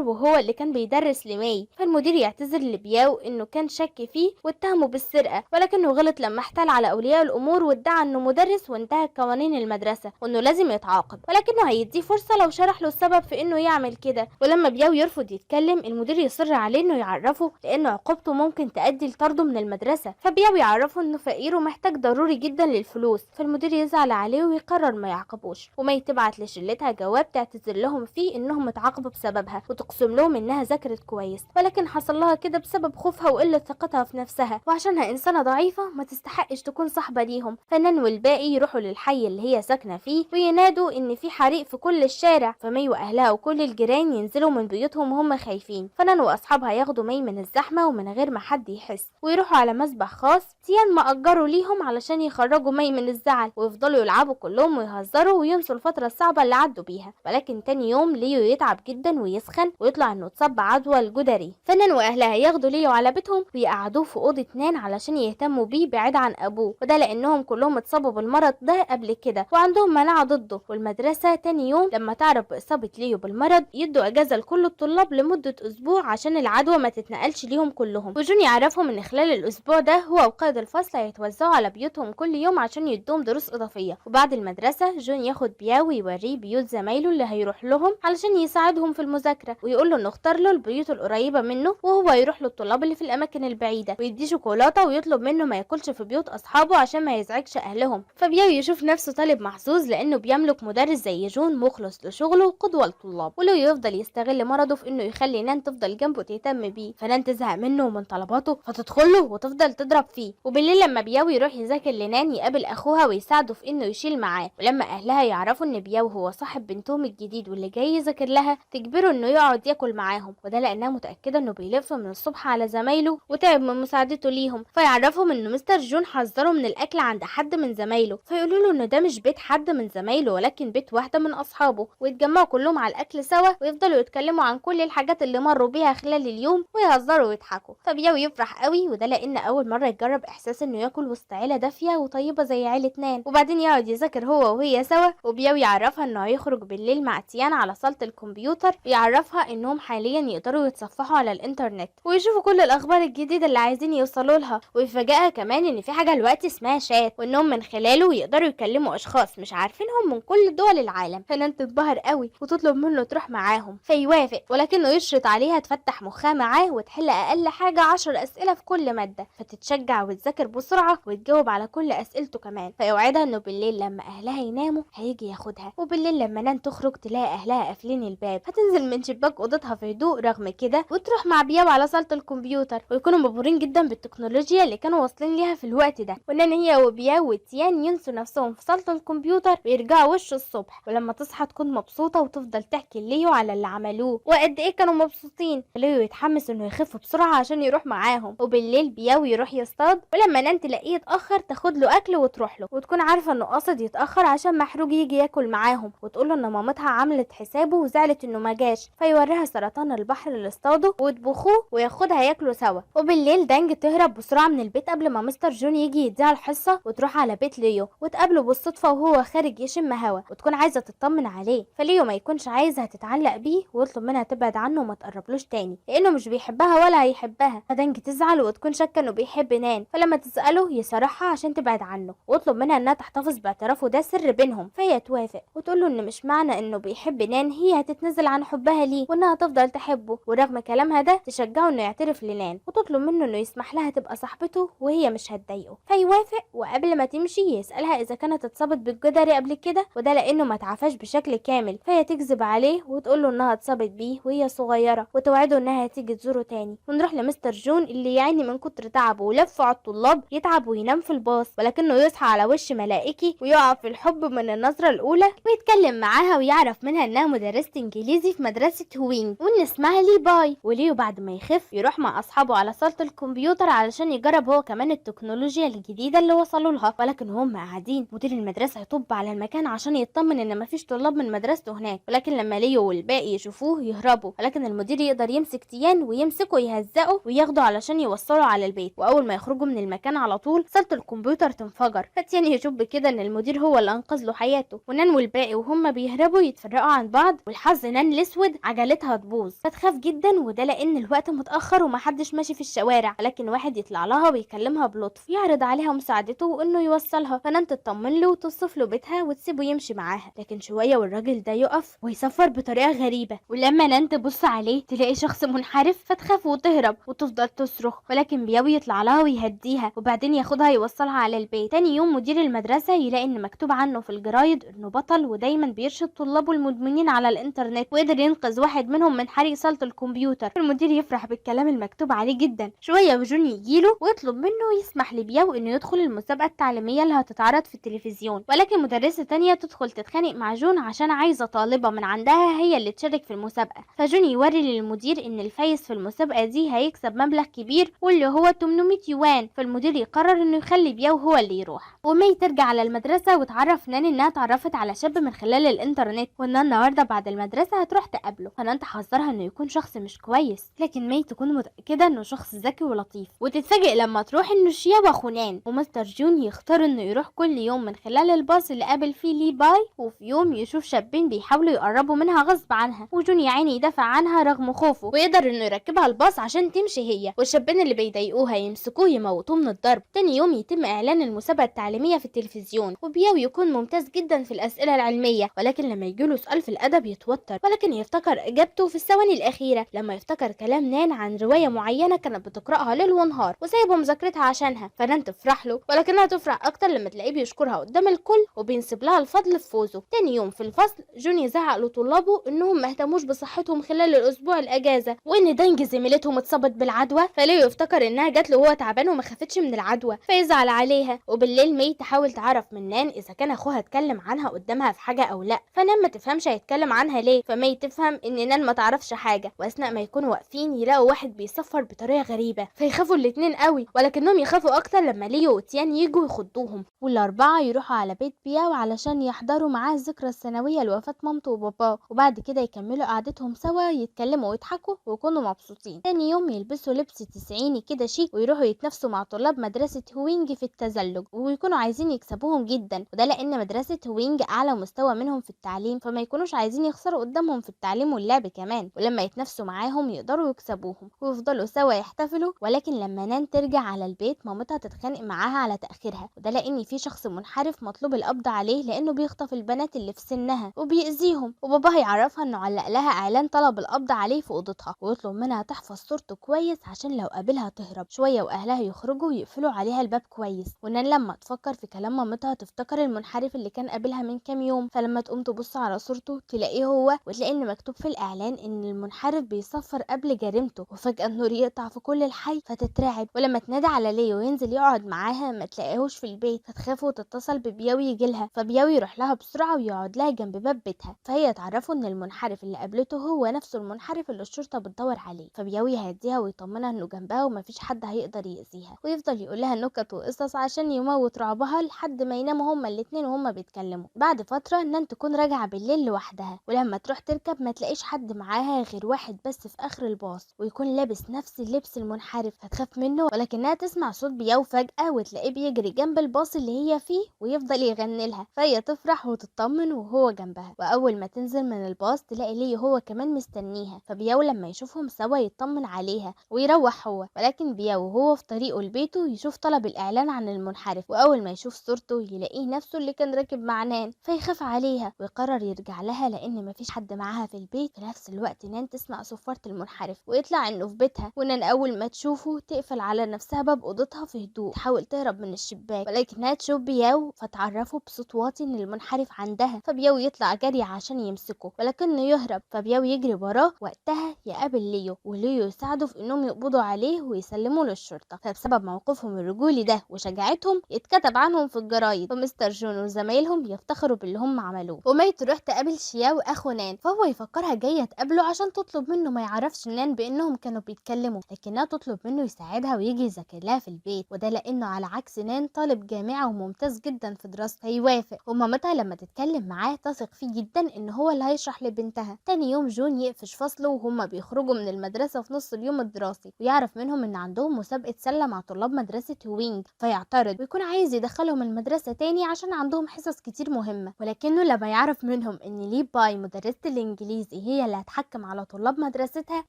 وهو اللي كان بيدرس لمي. فالمدير يعتذر لبياو انه كان شك فيه واتهمه بالسرقه ولكنه غلط لما احتال على اولياء الامور وادعى انه مدرس وانتهك قوانين المدرسه وانه لازم يتعاقب، ولكنه هيديه فرصه لو شرح له السبب في انه يعمل كده. ولما بياو يرفض يتكلم المدير يصر عليه انه يعرفه لان عقوبته ممكن تؤدي لطرده من المدرسه. فبياو يعرفه انه فقير ومحتاج ضروري جدا للفلوس، فالمدير يزعل عليه ويقرر ما يعاقبوش. ومي تبعت لشلتها جواب تعتذر لهم فيه انهم اتعاقبوا بسببها وتقسم لهم انها ذاكرت كويس، ولكن حصل لها كده بسبب خوفها وقله ثقتها في نفسها وعشانها انسانه ضعيفه ما تستحقش تكون صاحبه ليهم. فنان والباقي يروحوا للحي اللي هي ساكنه فيه وينادوا ان في حريق في كل الشارع، فمي واهلها وكل الجيران ينزلوا من بيوتهم وهم خايفين. فنان واصحابها ياخدوا مي من الزحمه ومن غير ما حد يحس ويروحوا على مسبح خاص تيان ما اجروا ليهم علشان يخرجوا مي من الزعل ويفضلوا يلعبوا كلهم ويهزروا وينسوا الفتره الصعبه اللي عدوا بيها. ولكن تاني يوم ليو يتعب جدا ويسخن ويطلع انه اتصاب بعدوى الجدري. فنان واهلها ياخدوا ليو على بيتهم ويقعدوه في اوضه نان علشان يهتموا بيه بعيد عن ابوه، وده لانهم كلهم اتصابوا بالمرض ده قبل كده وعندهم مناعه ضده. والمدرسه تاني يوم لما تعرف باصابه ليو بالمرض يدوا اجازه لكل الطلاب لمده اسبوع عشان العدوى ما تتنقلش ليهم كلهم. وجون يعرفهم ان خلال الاسبوع ده هو وقائد الفصل هيتوزعوا على بيوتهم كل يوم عشان يدوهم دروس اضافيه. وبعد المدرسه جون ياخد بياو ويوريه بيوت زمايله اللي هيروح لهم علشان يساعدهم في المذاكره ويقول له انه اختار له البيوت القريبه منه وهو يروح للطلاب اللي في الاماكن البعيده ويديه شوكولاته ويطلب منه ما ياكلش في بيوت اصحابه عشان ما يزعجش اهلهم. فبياو يشوف نفسه طالب محظوظ لانه بيملك يشوف مدرس زي جون مخلص لشغله وقدوة للطلاب، ولو يفضل يستغل مرضه في انه يخلي نان تفضل جنبه تهتم بيه، فنان تزهق منه ومن طلباته فتدخله وتفضل تضرب فيه. وبالليل لما بياو يروح يذاكر لنان يقابل اخوها ويساعده في انه يشيل معاه، ولما اهلها يعرفوا ان بياو هو صاحب بنتهم الجديد واللي جاي يذاكر لها تجبره انه يقعد ياكل معاهم، وده لانها متاكده انه بيلف من الصبح على زمايله وتعب من مساعدته ليهم. فيعرفهم ان مستر جون حذره من الاكل عند حد من زمايله، فيقولوا له انه ده مش بيت حد من زمايله ولكن بيت واحده من اصحابه، ويتجمعوا كلهم على الاكل سوا ويفضلوا يتكلموا عن كل الحاجات اللي مروا بيها خلال اليوم ويهزروا ويضحكوا. فبياو يفرح قوي، وده لان اول مره يجرب احساس انه ياكل وسط عيله دافيه وطيبه زي عيله نان. وبعدين يقعد يذاكر هو وهي سوا، وبياو يعرفها انه هيخرج بالليل مع تيان على صاله الكمبيوتر، ويعرفها انهم حاليا يقدروا يتصفحوا على الانترنت ويشوفوا كل الاخبار الجديده اللي عايزين يوصلوا لها. ويفاجئها كمان ان في حاجه دلوقتي اسمها شات، وانهم من خلاله يقدروا يكلموا اشخاص مش عارفينهم من كل دول العالم. فنان تتبهر قوي وتطلب منه تروح معاهم، فيوافق، ولكنه يشرط عليها تفتح مخها معاه وتحل اقل حاجه 10 اسئله في كل ماده، فتتشجع وتذاكر بسرعه وتجاوب على كل اسئلته كمان. فيوعدها انه بالليل لما اهلها يناموا هيجي ياخدها. وبالليل لما نان تخرج تلاقي اهلها قافلين الباب، فتنزل من شباك اوضتها في هدوء رغم كده وتروح مع بياو على صاله الكمبيوتر، ويكونوا مبهورين جدا بالتكنولوجيا اللي كانوا واصلين ليها في الوقت ده. ونان هي وبياو وتيان ينسوا نفسهم في صاله الكمبيوتر ويرجعوا وش الصبح، ولما تصحى تكون مبسوطه وتفضل تحكي ليو على اللي عملوه وقد ايه كانوا مبسوطين. ليو يتحمس انه يخف بسرعه عشان يروح معاهم. وبالليل بياو يروح يصطاد، ولما نان تلاقيه اتاخر تاخد له اكل وتروح له، وتكون عارفه انه قاصد يتاخر عشان محروق يجي ياكل معاهم، وتقول له ان مامتها عملت حسابه وزعلت انه ما جاش. فيوريها سرطان البحر اللي اصطاده وتبخوه وياخدها ياكلوا سوا. وبالليل دانج تهرب بسرعه من البيت قبل ما مستر جون يجي يديها الحصه، وتروح على بيت ليو وتقابله بالصدفه وهو خارج يشم هوا، وتكون عايزه تطمن عليه. فليو ما يكونش عايزها تتعلق بيه ويطلب منها تبعد عنه وما تقربلوش تاني لانه مش بيحبها ولا هيحبها. فدانج تزعل وتكون شاكه انه بيحب نان، فلما تساله يصارحها عشان تبعد عنه ويطلب منها انها تحتفظ باعترافه ده سر بينهم. فهي توافق وتقول له ان مش معنى انه بيحب نان هي هتتنازل عن حبها ليه، وانها تفضل تحبه. ورغم كلامها ده تشجعه انه يعترف لنان وتطلب منه انه يسمح لها تبقى صاحبته وهي مش هتضايقه. فيوافق، وقبل ما تمشي يسالها اذا كانت اتصابت بالجدري قبل كده، وده لانه ما تعافاش بشكل كامل. فهي تكذب عليه وتقول له انها اتصابت بيه وهي صغيره، وتوعده انها تيجي تزوره تاني. ونروح لمستر جون اللي يعني من كتر تعبه ولفه على الطلاب يتعب وينام في الباص، ولكنه يصحى على وش ملائكي ويقع في الحب من النظره الاولى، ويتكلم معاها ويعرف منها انها مدرسه انجليزي في مدرسه هوينج وان اسمها لي باي. وليو بعد ما يخف يروح مع اصحابه على صاله الكمبيوتر علشان يجرب هو كمان التكنولوجيا الجديده اللي وصلوا لها. ولكن هم قاعدين مدير المدرسه يطب على المكان عشان يطمن ان مفيش طلاب من مدرسته هناك، ولكن لما ليو والباقي يشوفوه يهربوا. ولكن المدير يقدر يمسك تيان ويمسكه يهزقه وياخده علشان يوصله على البيت. واول ما يخرجوا من المكان على طول صاله الكمبيوتر تنفجر، فتيان يشوف بكده ان المدير هو اللي انقذ له حياته. ونان والباقي وهم بيهربوا يتفرقوا عن بعض، والحظ نان الاسود عجلتها تبوظ فتخاف جدا، وده لان الوقت متاخر ومحدش ماشي في الشوارع. ولكن واحد يطلع لها ويكلمها بلطف يعرض عليها مساعدته وانه يوصلها. فنان تطمن له وتصف له بيتها وتسيبه يمشي معاها. لكن شويه والراجل ده يقف ويصفر بطريقه غريبه، ولما نان تبص عليه تلاقي شخص منحرف فتخاف وتهرب وتفضل تصرخ. ولكن بياوي يطلع لها ويهديها وبعدين ياخدها يوصلها على البيت. تاني يوم مدير المدرسه يلاقي ان مكتوب عنه في الجرايد انه بطل ودايما بيرشد طلابه المدمنين على الانترنت، وقدر ينقذ واحد منهم من حريق صاله الكمبيوتر. المدير يفرح بالكلام المكتوب عليه جدا. شويه وجون يجيله ويطلب منه يسمح لبياو انه يدخل المسابقه التعليميه اللي هتتعرض في التلفزيون. ولكن مدرسه تانية تدخل تتخانق مع جون عشان عايزه طالبه من عندها هي اللي تشارك في المسابقه. فجون يوري للمدير ان الفايز في المسابقه دي هيكسب مبلغ كبير واللي هو 800 يوان. فالمدير يقرر انه يخلي بياو هو اللي يروح. ومي ترجع على المدرسه وتعرف نان انها اتعرفت على شاب من خلال الانترنت، وانها النهارده بعد المدرسه هتروح تقابله. فنان تحذرها انه يكون شخص مش كويس، لكن مي تكون متاكده انه شخص ذكي ولطيف. وتتفاجئ لما تروح انه شيا واخو نان. ومستر جون يختار انه يروح كل يوم من خلال الباص اللي قابل فيه لي باي. وفي يوم يشوف شابين بيحاولوا يقربوا منها غصب عنها، وجون يا عيني يدافع عنها رغم خوفه ويقدر انه يركبها الباص عشان تمشي هي، والشابين اللي بيضايقوها يمسكوه يموتوه من الضرب. تاني يوم يتم اعلان المسابقه التعليميه في التلفزيون، وبياو يكون ممتاز جدا في الاسئله العلميه. ولكن لما يجيله سؤال في الادب يتوتر، ولكن يفتكر اجابته في الثواني الاخيره لما يفتكر كلام نان عن روايه معينه كانت بتقراها ليل ونهار وسايبه مذاكرتها عشانها. فنان تفرح له، ولكنها تفرح اكتر لما تلاقيه بيشكرها قدام الكل وبينسب لها الفضل الفضل في فوزه. تاني يوم في الفصل جون يزعق لطلابه انهم ما اهتموش بصحتهم خلال الاسبوع الاجازه، وان دنج زميلتهم اتصابت بالعدوى، فليو يفتكر انها جات له وهو تعبان وما خفتش من العدوى فيزعل عليها. وبالليل مي تحاول تعرف من نان اذا كان اخوها اتكلم عنها قدامها في حاجه او لا، فنان ما تفهمش هيتكلم عنها ليه، فمي تفهم ان نان ما تعرفش حاجه. واثناء ما يكونوا واقفين يلاقوا واحد بيصفر بطريقه غريبه، فيخافوا الاتنين قوي، ولكنهم يخافوا اكتر لما ليو وتيان يجوا يخضوهم. والاربعه يروحوا على بيت بياو علشان يحضروا معاه الذكرى السنويه لوفاه مامته وباباه، وبعد كده يكملوا قعدتهم سوا يتكلموا ويضحكوا ويكونوا مبسوطين. تاني يوم يلبسوا لبس تسعيني كده شيك ويروحوا يتنافسوا مع طلاب مدرسه هوينج في التزلج، ويكونوا عايزين يكسبوهم جدا، وده لان مدرسه هوينج اعلى مستوى منهم في التعليم، فما يكونوش عايزين يخسروا قدامهم في التعليم واللعب كمان، ولما يتنافسوا معاهم يقدروا يكسبوهم ويفضلوا سوا يحتفلوا. ولكن لما نان ترجع على البيت مامتها تتخانق معاها على تاخيرها، وده لان في شخص منحرف مطلوب القبض عليه لانه بيخطف البنات اللي في سنها وبيأذيهم، وباباها يعرفها انه علق لها اعلان طلب القبض عليه في اوضتها، ويطلب منها تحفظ صورته كويس عشان لو قابلها تهرب شويه واهلها يخرجوا ويقفلوا عليها الباب كويس. ونان لما تفكر في كلام مامتها تفتكر المنحرف اللي كان قابلها من كام يوم، فلما تقوم تبص على صورته تلاقيه هو، وتلاقي ان مكتوب في الاعلان ان المنحرف بيصفر قبل جريمته. وفجاه النور يقطع في كل الحي فتترعب، ولما تنادي على ليو ينزل يقعد معاها ما تلاقيهوش في البيت، فتخاف وتتصل ببياوي يجيلها، فبياوي يروح لها بسرعه ويقعد لها جنب باب بيتها، فهي تعرفه ان المنحرف اللي قابلته هو نفسه المنحرف اللي الشرطه بتدور عليه. فبياوي يهديها ويطمنها انه جنبها ومفيش حد هيقدر يأذيها، ويفضل يقول لها نكت وقصص عشان يموت رعبها لحد ما يناموا هما الاتنين وهما بيتكلموا. بعد فتره نان تكون راجعه بالليل لوحدها، ولما تروح تركب ما تلاقيش حد معاها غير واحد بس في اخر الباص، ويكون لابس نفس اللبس المنحرف، فتخاف منه، ولكنها تسمع صوت بياو فجأة وتلاقيه بيجري جنب الباص اللي هي فيه ويفضل يغني لها، فهي تفرح وتطمن وهو جنبها. واول ما تنزل من الباص تلاقي ليه هو كمان مستنيها، فبياو لما يشوفهم سوا يطمن عليها ويروح هو، ولكن بياو وهو في طريقه لبيته يشوف طلب الاعلان عن المنحرف، واول ما يشوف صورته يلاقيه نفسه اللي كان راكب مع نان، فيخاف عليها ويقرر يرجع لها لان مفيش حد معاها في البيت. في نفس الوقت نان تسمع صفارة المنحرف ويطلع انه في بيتها، ونان اول ما تشوفه تقفل على نفسها باب اوضتها في هدوء تحاول تهرب من الشباك، ولكنها تشوف بياو فتعرفه بصوت واطي ان المنحرف عندها، فبياو يطلع جري عشان يمسكه ولكنه يهرب، فبياو يجري وراه. وقتها يقابل ليو وليو يساعده في انهم يقبضوا عليه ويسلموه للشرطه، فبسبب موقفهم الرجولي ده وشجاعتهم يتكتب عنهم في الجرايد، ومستر جون وزمايلهم يفتخروا باللي هم عملوه. ومي تروح تقابل شياو اخو نان، فهو يفكرها جايه تقابله عشان تطلب منه ما يعرفش نان بانهم كانوا بيتكلموا، لكنها تطلب منه يساعدها ويجي يذاكر لها في البيت، وده لانه على عكس نان طالب جامعه وممتاز جدا في دراسته، فيوافق. ومامتها لما تتكلم معاه تثق فيه جدا ان هو اللي هيشرح لبنتها. تاني يوم جون يقفش فصله وهما بيخرجوا من المدرسه في نص اليوم الدراسي، ويعرف منهم ان عندهم مسابقه سله مع طلاب مدرسه هوينج، فيعترض ويكون عايز يدخلهم المدرسه تاني عشان عندهم حصص كتير مهمه، ولكنه لما يعرف منهم ان لي باي مدرسه الانجليزي هي اللي هتحكم على طلاب مدرستها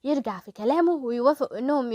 يرجع في كلامه ويوافق انهم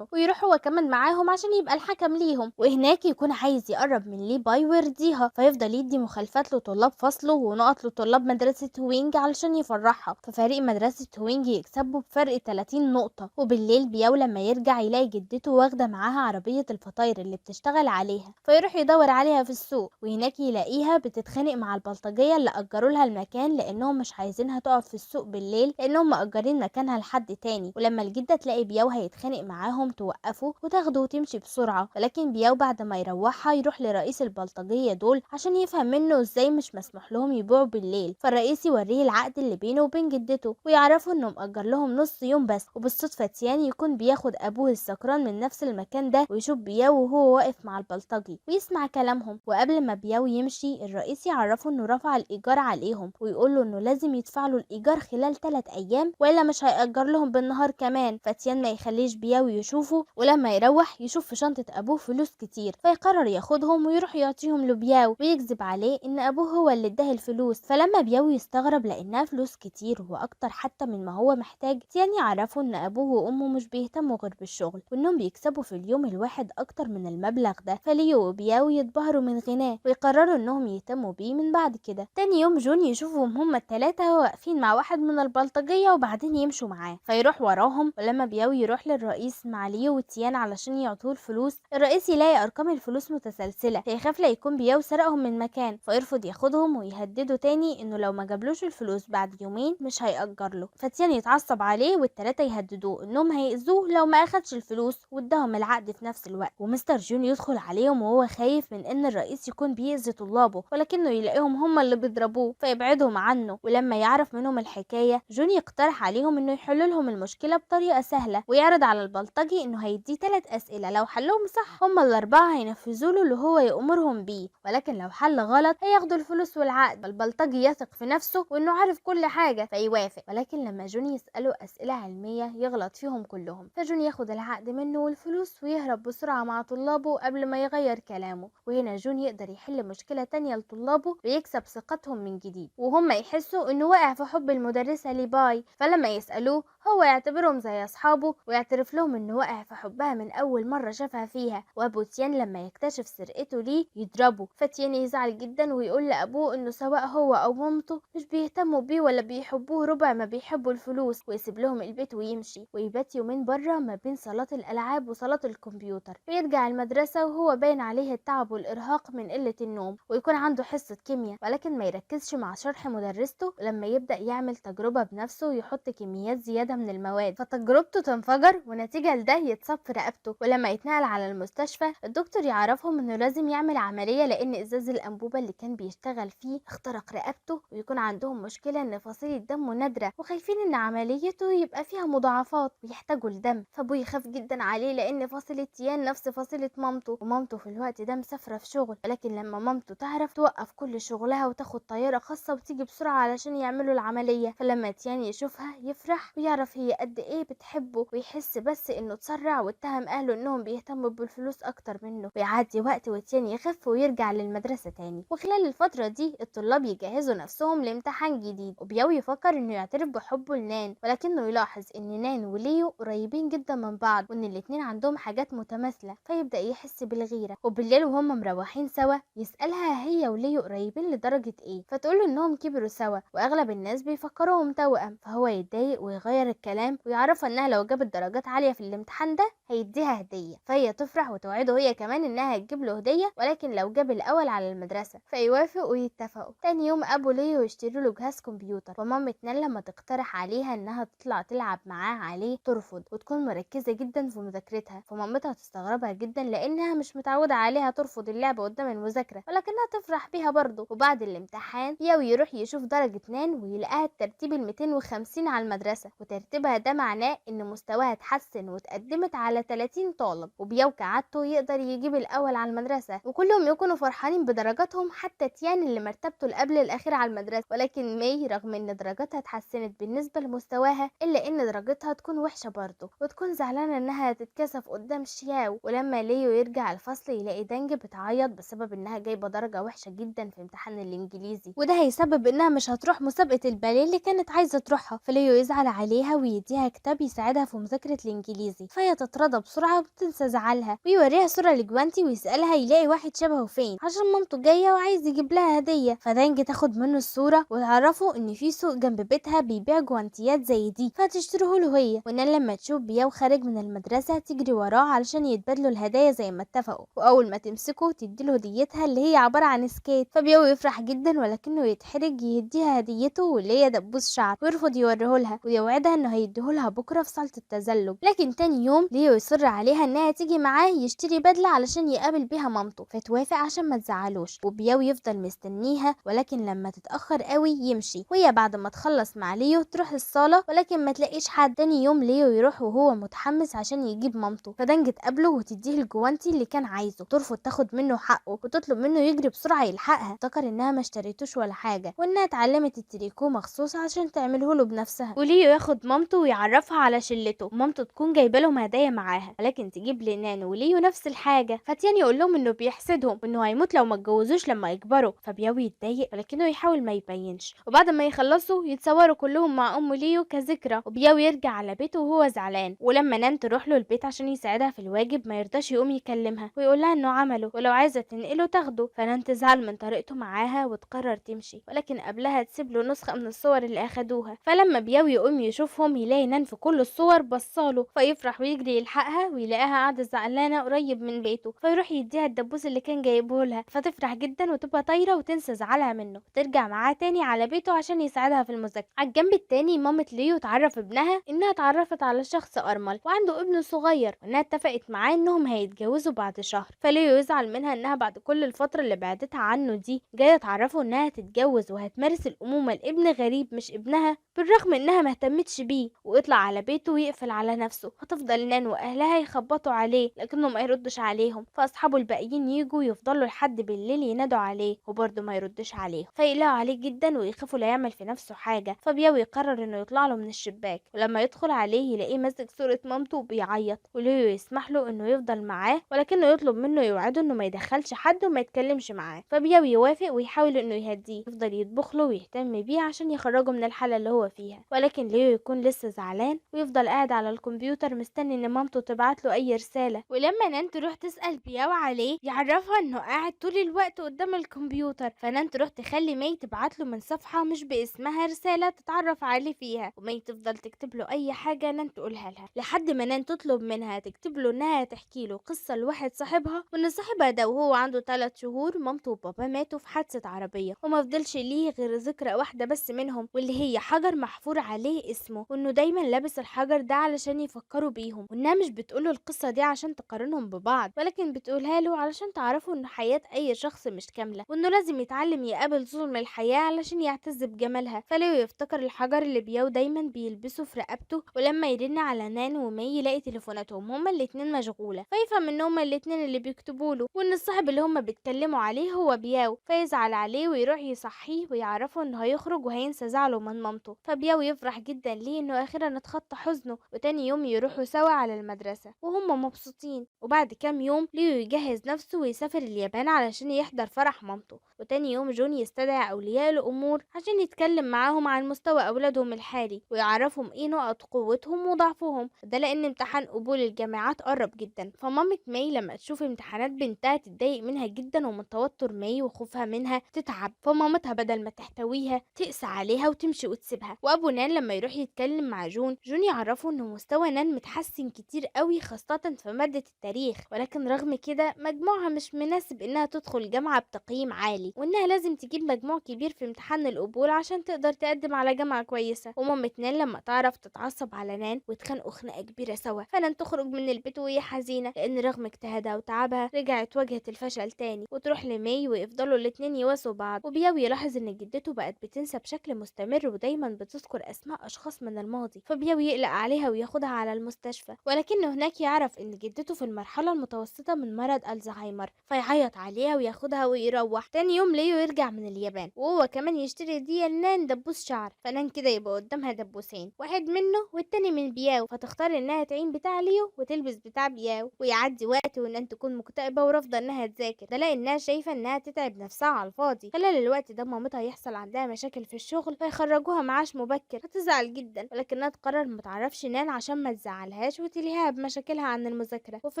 ويروح هو كمان معاهم عشان يبقى الحكم ليهم. وهناك يكون عايز يقرب من لي باي ويرضيها، فيفضل يدي مخالفات لطلاب فصله ونقط لطلاب مدرسه هوينج علشان يفرحها، ففريق مدرسه هوينج يكسبوا بفرق 30 نقطه. وبالليل بياو لما يرجع يلاقي جدته واخده معاها عربيه الفطاير اللي بتشتغل عليها، فيروح يدور عليها في السوق، وهناك يلاقيها بتتخانق مع البلطجيه اللي اجروا لها المكان لانهم مش عايزينها تقف في السوق بالليل لانهم مأجرين مكانها لحد تاني. ولما الجده تلاقي بياو هيتخانق معاهم توقفه وتاخده وتمشي بسرعه، ولكن بياو بعد ما يروحها يروح لرئيس البلطجيه دول عشان يفهم منه ازاي مش مسموح لهم يبيعوا بالليل، فالرئيس يوريه العقد اللي بينه وبين جدته ويعرفوا انه مأجر لهم نص يوم بس. وبالصدفه تيان يكون بياخد ابوه السكران من نفس المكان ده ويشوف بياو وهو واقف مع البلطجي ويسمع كلامهم، وقبل ما بياو يمشي الرئيس يعرفه انه رفع الايجار عليهم ويقول له انه لازم يدفع له الايجار خلال 3 ايام والا مش هيأجر لهم بالنهار كمان. فتيان ما يخليش بياو يشوفه، ولما يروح يشوف في شنطه ابوه فلوس كتير فيقرر ياخدهم ويروح يعطيهم لبياو ويكذب عليه ان ابوه هو اللي اداه الفلوس. فلما بياو يستغرب لانها فلوس كتير واكتر حتى من ما هو محتاج، تيان يعرفوا ان ابوه وامه مش بيهتموا غير بالشغل وانهم بيكسبوا في اليوم الواحد اكتر من المبلغ ده، فليو وبياو يتبهروا من غناه ويقرروا انهم يهتموا بيه من بعد كده. تاني يوم جون يشوفهم هما التلاتة واقفين مع واحد من البلطجية وبعدين يمشوا معاه، فيروح وراهم. ولما بياو يروح للرئيس مع ليو وتيان علشان يعطوه الفلوس، الرئيس يلاقي ارقام الفلوس متسلسلة فيخاف لا يكون بياو سرقهم من مكان، فيرفض ياخدهم ياخدهم ويهدده تاني انه لو ما جابلوش الفلوس بعد يومين مش هيأجر له. فتيان يتعصب عليه والتلاتة يهددوه انهم هيأذوه لو ما اخدش الفلوس واداهم العقد في نفس الوقت. ومستر جون يدخل عليهم وهو خايف من ان الرئيس يكون بيأذي طلابه، ولكنه يلاقيهم هم اللي بيضربوه فيبعدهم عنه. ولما يعرف منهم الحكاية جون يقترح عليهم انه يحل لهم المشكلة بطريقة سهلة، ويعرض على البلطجي انه هيديه 3 اسئلة لو حلهم صح هم ال4 هينفذوا له اللي هو يأمرهم بيه، ولكن لو حل غلط هياخدوا الفلوس والعقد. فالبلطجي يثق في نفسه وانه عارف كل حاجة فيوافق، ولكن لما جون يسأله اسئلة علمية يغلط فيهم كلهم. فجون ياخد العقد منه والفلوس ويهرب بسرعة مع طلابه قبل ما يغير كلامه. وهنا جون يقدر يحل مشكلة تانية لطلابه ويكسب ثقتهم من جديد، وهم يحسوا انه واقع في حب المدرسة ليباي. فلما يسألوه هو يعتبرهم زي اصحابه ويعترف لهم انه واقع في حبها من اول مرة شافها فيها. وابو تيان لما يكتشف سرقته ليه يضربه. فتيان يزعل جدا ويقول لابوه انه سواء هو او مامته مش بيهتموا بيه ولا بيحبوه ربع ما بيحبوا الفلوس، ويسيب لهم البيت ويمشي ويبات يومين بره ما بين صالات الالعاب وصالات الكمبيوتر. ويرجع المدرسة وهو باين عليه التعب والارهاق من قلة النوم، ويكون عنده حصة كيمياء ولكن ما يركزش مع شرح مدرسته. ولما يبدأ يعمل تجربة بنفسه ويحط كميات زيادة من المواد فتجربته تنفجر ونتيجة لده يتصاب في رقبته. ولما يتنقل على المستشفى الدكتور يعرفهم انه لازم يعمل عملية لان ازاز الانبوبة اللي كان بيشتغل فيه اخترق رقبته، ويكون عندهم مشكلة ان فصيلة دمه نادرة وخايفين ان عمليته يبقى فيها مضاعفات ويحتاجوا لدم. فابوه يخاف جدا عليه لان فصيلة تيان نفس فصيلة مامته، ومامته في الوقت ده مسافرة في شغل. ولكن لما مامته تعرف توقف كل شغلها وتاخد طيارة خاصة وتيجي بسرعة علشان يعملوا العملية. فلما تيان يشوفها يفرح ويعرف هي قد ايه بتحبه، ويحس بس انه اتسرع واتهم اهله انهم بيهتموا بالفلوس اكتر منه. ويعدي وقت وتيان يخف ويرجع للمدرسة تاني. وخلال الفترة دي الطلاب يجهزوا نفسهم لامتحان جديد، وبياو يفكر انه يعترف بحبه لنان، ولكنه يلاحظ ان نان وليو قريبين جدا من بعض وان الاتنين عندهم حاجات متماثلة، فيبدأ يحس بالغيرة. وبالليل وهم مروحين سوا يسألها هي وليو قريبين لدرجة ايه، فتقوله انهم كبروا سوا واغلب الناس بيفكروهم توأم. فهو يتضايق ويغير الكلام ويعرفها انها لو جابت درجات عالية في الامتحان ده هيديها هدية. فهي تفرح وتوعده هي كمان انها هتجيب له هدية ولكن لو جاب الاول على المدرسة. فيوافق ويتفقوا. تاني يوم ابو ليو يشتري له جهاز كمبيوتر، ومامة نان لما تقترح عليها انها تطلع تلعب معاه عليه ترفض وتكون مركزة جدا في مذاكرتها. فمامتها تستغربها جدا لانها مش متعودة عليها ترفض اللعب قدام المذاكرة، ولكنها تفرح بيها برضه. وبعد الامتحان ياو يروح يشوف درجة نان ويلاقيها الترتيب 250 على المدرسة، وترتيبها ده معناه ان مستواها اتحسن وتقدمت على 30 طالب. وبياو كعادته يقدر يجيب الاول على المدرسة وكلهم يكونوا فرحانين بدرجاتهم حتى تيان اللي مرتبته القبل الاخير على المدرسة. ولكن مي رغم ان درجاتها اتحسنت بالنسبة لمستواها الا ان درجتها تكون وحشة برضه، وتكون زعلانة انها تتكسف قدام شياو. ولما ليو يرجع الفصل يلاقي دانج بتعيط بسبب انها جايبة درجة وحشة جدا في امتحان الانجليزي، وده هيسبب انها مش هتروح مسابقة الباليه اللي كانت عايزة تروحها. فليو يزعل عليها ويديها كتاب يساعدها في مذاكرة الانجليزي، فهي تتراضى بسرعة وبتنسى زعلها. ويوريها صورة لجوانتي ويسألها يلاقي واحد شبهه فين عشان مامته جاية وعايز يجيب لها هدية. فدانج تاخد منه الصورة وتعرفه ان في سوق جنب بيتها بيبيع جوانتيات زي دي فتشتره له هي. ونان لما تشوف بياو خارج من المدرسة تجري وراه علشان يتبادلوا الهدايا زي ما اتفقوا، واول ما تمسكه تديله هديتها اللي هي عبارة عن سكيت. فبياو يفرح جدا ولكنه يتحرج يديها هديته واللي هي دبوس شعر، ويرفض يوريهولها ويوعدها انه هيديهولها بكره في صالة التزلج. لكن تاني يوم ليو يصر عليها انها تيجي معاه يشتري بدلة علشان يقابل بيها مامته، فتوافق عشان ما تزعلوش. وبياو يفضل مستنيها ولكن لما تتأخر قوي يمشي، وهي بعد ما تخلص مع ليو تروح الصالة ولكن ما تلاقيش حد. تاني يوم ليو يروح وهو متحمس عشان يجيب مامته، فدانج تقابله وتديه الجوانتي اللي كان عايزه. ترفض تاخد منه حقه وتطلب منه يجري بسرعة يلحقها، افتكر انها ما اشتريتوش ولا حاجة وانها اتعلمت التريكو مخصوص عشان تعمله له بنفسها. وليو ياخد مامته ويعرفها على شلته، مامته تكون جايبه لهم هدايا معاها ولكن تجيب لنان وليو نفس الحاجة. فتيان يقول لهم انه بيحسدهم وانه هيموت لو ما اتجوزوش لما يكبروا. فبياو يتضايق ولكنه يحاول ما يبينش. وبعد ما يخلصوا يتصوروا كلهم مع ام ليو كذكرى، وبياو يرجع على بيته وهو زعلان. ولما نان تروح له البيت عشان يساعدها في الواجب ما يرضاش يقوم يكلمها ويقول لها انه عمله ولو عايزه تنقله تاخده. فنان تزعل من طريقته معاها وتقرر تمشي، ولكن قبلها تسيب له نسخه من الصور اللي اخدوها. فلما بياو يقوم يشوفها يشوفهم يلاقي نان في كل الصور بصاله، فيفرح ويجري يلحقها ويلاقيها قاعدة زعلانة قريب من بيته، فيروح يديها الدبوس اللي كان جايبه لها، فتفرح جدا وتبقى طايرة وتنسى زعلها منه وترجع معاه تاني على بيته عشان يساعدها في المذاكرة. على الجنب التاني مامة ليو تعرف ابنها انها اتعرفت على شخص ارمل وعنده ابن صغير، وانها اتفقت معاه انهم هيتجوزوا بعد شهر. فليو يزعل منها انها بعد كل الفترة اللي بعدتها عنه دي جاية تعرفه انها هتتجوز وهتمارس الامومة لابن غريب مش ابنها، بالرغم انها مهتمتش بيه، ويطلع على بيته ويقفل على نفسه. هتفضل نان واهلها يخبطوا عليه لكنه ما يردش عليهم، فاصحابه الباقيين يجوا يفضلوا لحد بالليل ينادوا عليه وبرضه ما يردش عليهم، فيقلقوا عليه جدا ويخافوا لا يعمل في نفسه حاجة. فبياوي يقرر انه يطلع له من الشباك، ولما يدخل عليه يلاقيه ماسك صورة مامته وبيعيط، وليو يسمح له انه يفضل معاه ولكنه يطلب منه يوعده انه ما يدخلش حد وما يتكلمش معاه. فبياوي يوافق ويحاول انه يهديه، يفضل يطبخ له ويهتم بيه عشان يخرجه من الحالة اللي هو فيها. ولكن ليو يكون لسه زعلان ويفضل قاعد على الكمبيوتر مستني ان مامته تبعت له اي رسالة. ولما نان تروح تسأل بياو عليه يعرفها انه قاعد طول الوقت قدام الكمبيوتر، فنان تروح تخلي مي تبعت له من صفحة مش باسمها رسالة تتعرف عليه فيها، ومي تفضل تكتب له اي حاجة نان تقولها لها لحد ما نان تطلب منها تكتب له انها تحكي له قصة لواحد صاحبها، وان صاحبها ده وهو عنده 3 شهور مامته وبابا ماتوا في حادثة عربية، وما فضلش ليه غير ذكرى واحدة بس منهم واللي هي حجر محفور عليه اسمه، وانه دايما لابس الحجر ده علشان يفكروا بيهم، وانها مش بتقوله القصة دي عشان تقارنهم ببعض ولكن بتقولها له علشان تعرفوا ان حياة اي شخص مش كاملة، وانه لازم يتعلم يقابل ظلم الحياة علشان يعتز بجمالها. فليو يفتكر الحجر اللي بياو دايما بيلبسه في رقبته، ولما يرن على نان ومي يلاقي تليفوناتهم هما الاتنين مشغولة، فيفهم ان هما الاتنين اللي بيكتبوا له، وان الصاحب اللي هما بيتكلموا عليه هو بياو، فيزعل عليه ويروح يصحيه ويعرفه انه هيخرج وهينسى زعله من مامته. فبياو يفرح جدا ليه انه اخيرا اتخطى حزنه، وتاني يوم يروحوا سوا على المدرسة وهم مبسوطين. وبعد كام يوم ليو يجهز نفسه ويسافر اليابان علشان يحضر فرح مامته، وتاني يوم جون يستدعي اولياء الامور عشان يتكلم معاهم عن مستوى اولادهم الحالي ويعرفهم ايه نقط قوتهم وضعفهم، ده لان امتحان قبول الجامعات قرب جدا. فمامة مي لما تشوف امتحانات بنتها تتضايق منها جدا، ومن توتر مي وخوفها منها تتعب، فمامتها بدل ما تحتويها تقسى عليها وتمشي وتسيبها. وابو نان لما يروح يتكلم مع جون يعرفه انه مستوى نان متحسن كتير قوي خاصة في مادة التاريخ، ولكن رغم كده مجموعها مش مناسب انها تدخل جامعة بتقييم عالي، وانها لازم تجيب مجموع كبير في امتحان القبول عشان تقدر تقدم على جامعة كويسة. ومامة نان لما تعرف تتعصب على نان وتخانقوا خناقة كبيرة سوا، فنان تخرج من البيت وهي حزينة لان رغم اجتهادها وتعبها رجعت واجهت الفشل تاني، وتروح لمي ويفضلوا الاتنين يواسوا بعض. وبياو يلاحظ ان جدته بقت بتنسى بشكل مستمر ودايما بتذكر اسماء اشخاص من الماضي، فبياو يقلق عليها وياخدها على المستشفى، ولكنه هناك يعرف ان جدته في المرحلة المتوسطة من مرض الزهايمر، فيعيط عليها وياخدها ويروح. تاني يوم ليو يرجع من اليابان وهو كمان يشتري هدية لنان دبوس شعر، فنان كده يبقى قدامها دبوسين، واحد منه والتاني من بياو، فتختار انها تعين بتاع ليو وتلبس بتاع بياو. ويعدي وقت ونان تكون مكتئبة ورافضة انها تذاكر، ده لانها شايفة انها تتعب نفسها على الفاضي. خلال الوقت ده مامتها يحصل عندها مشاكل في الشغل فيخرجوها معاش مبكر، هتزعل جدا ولكنها تقرر متعرفش نان عشان ما تزعلهاش وتلهيها بمشاكلها عن المذاكرة. وفي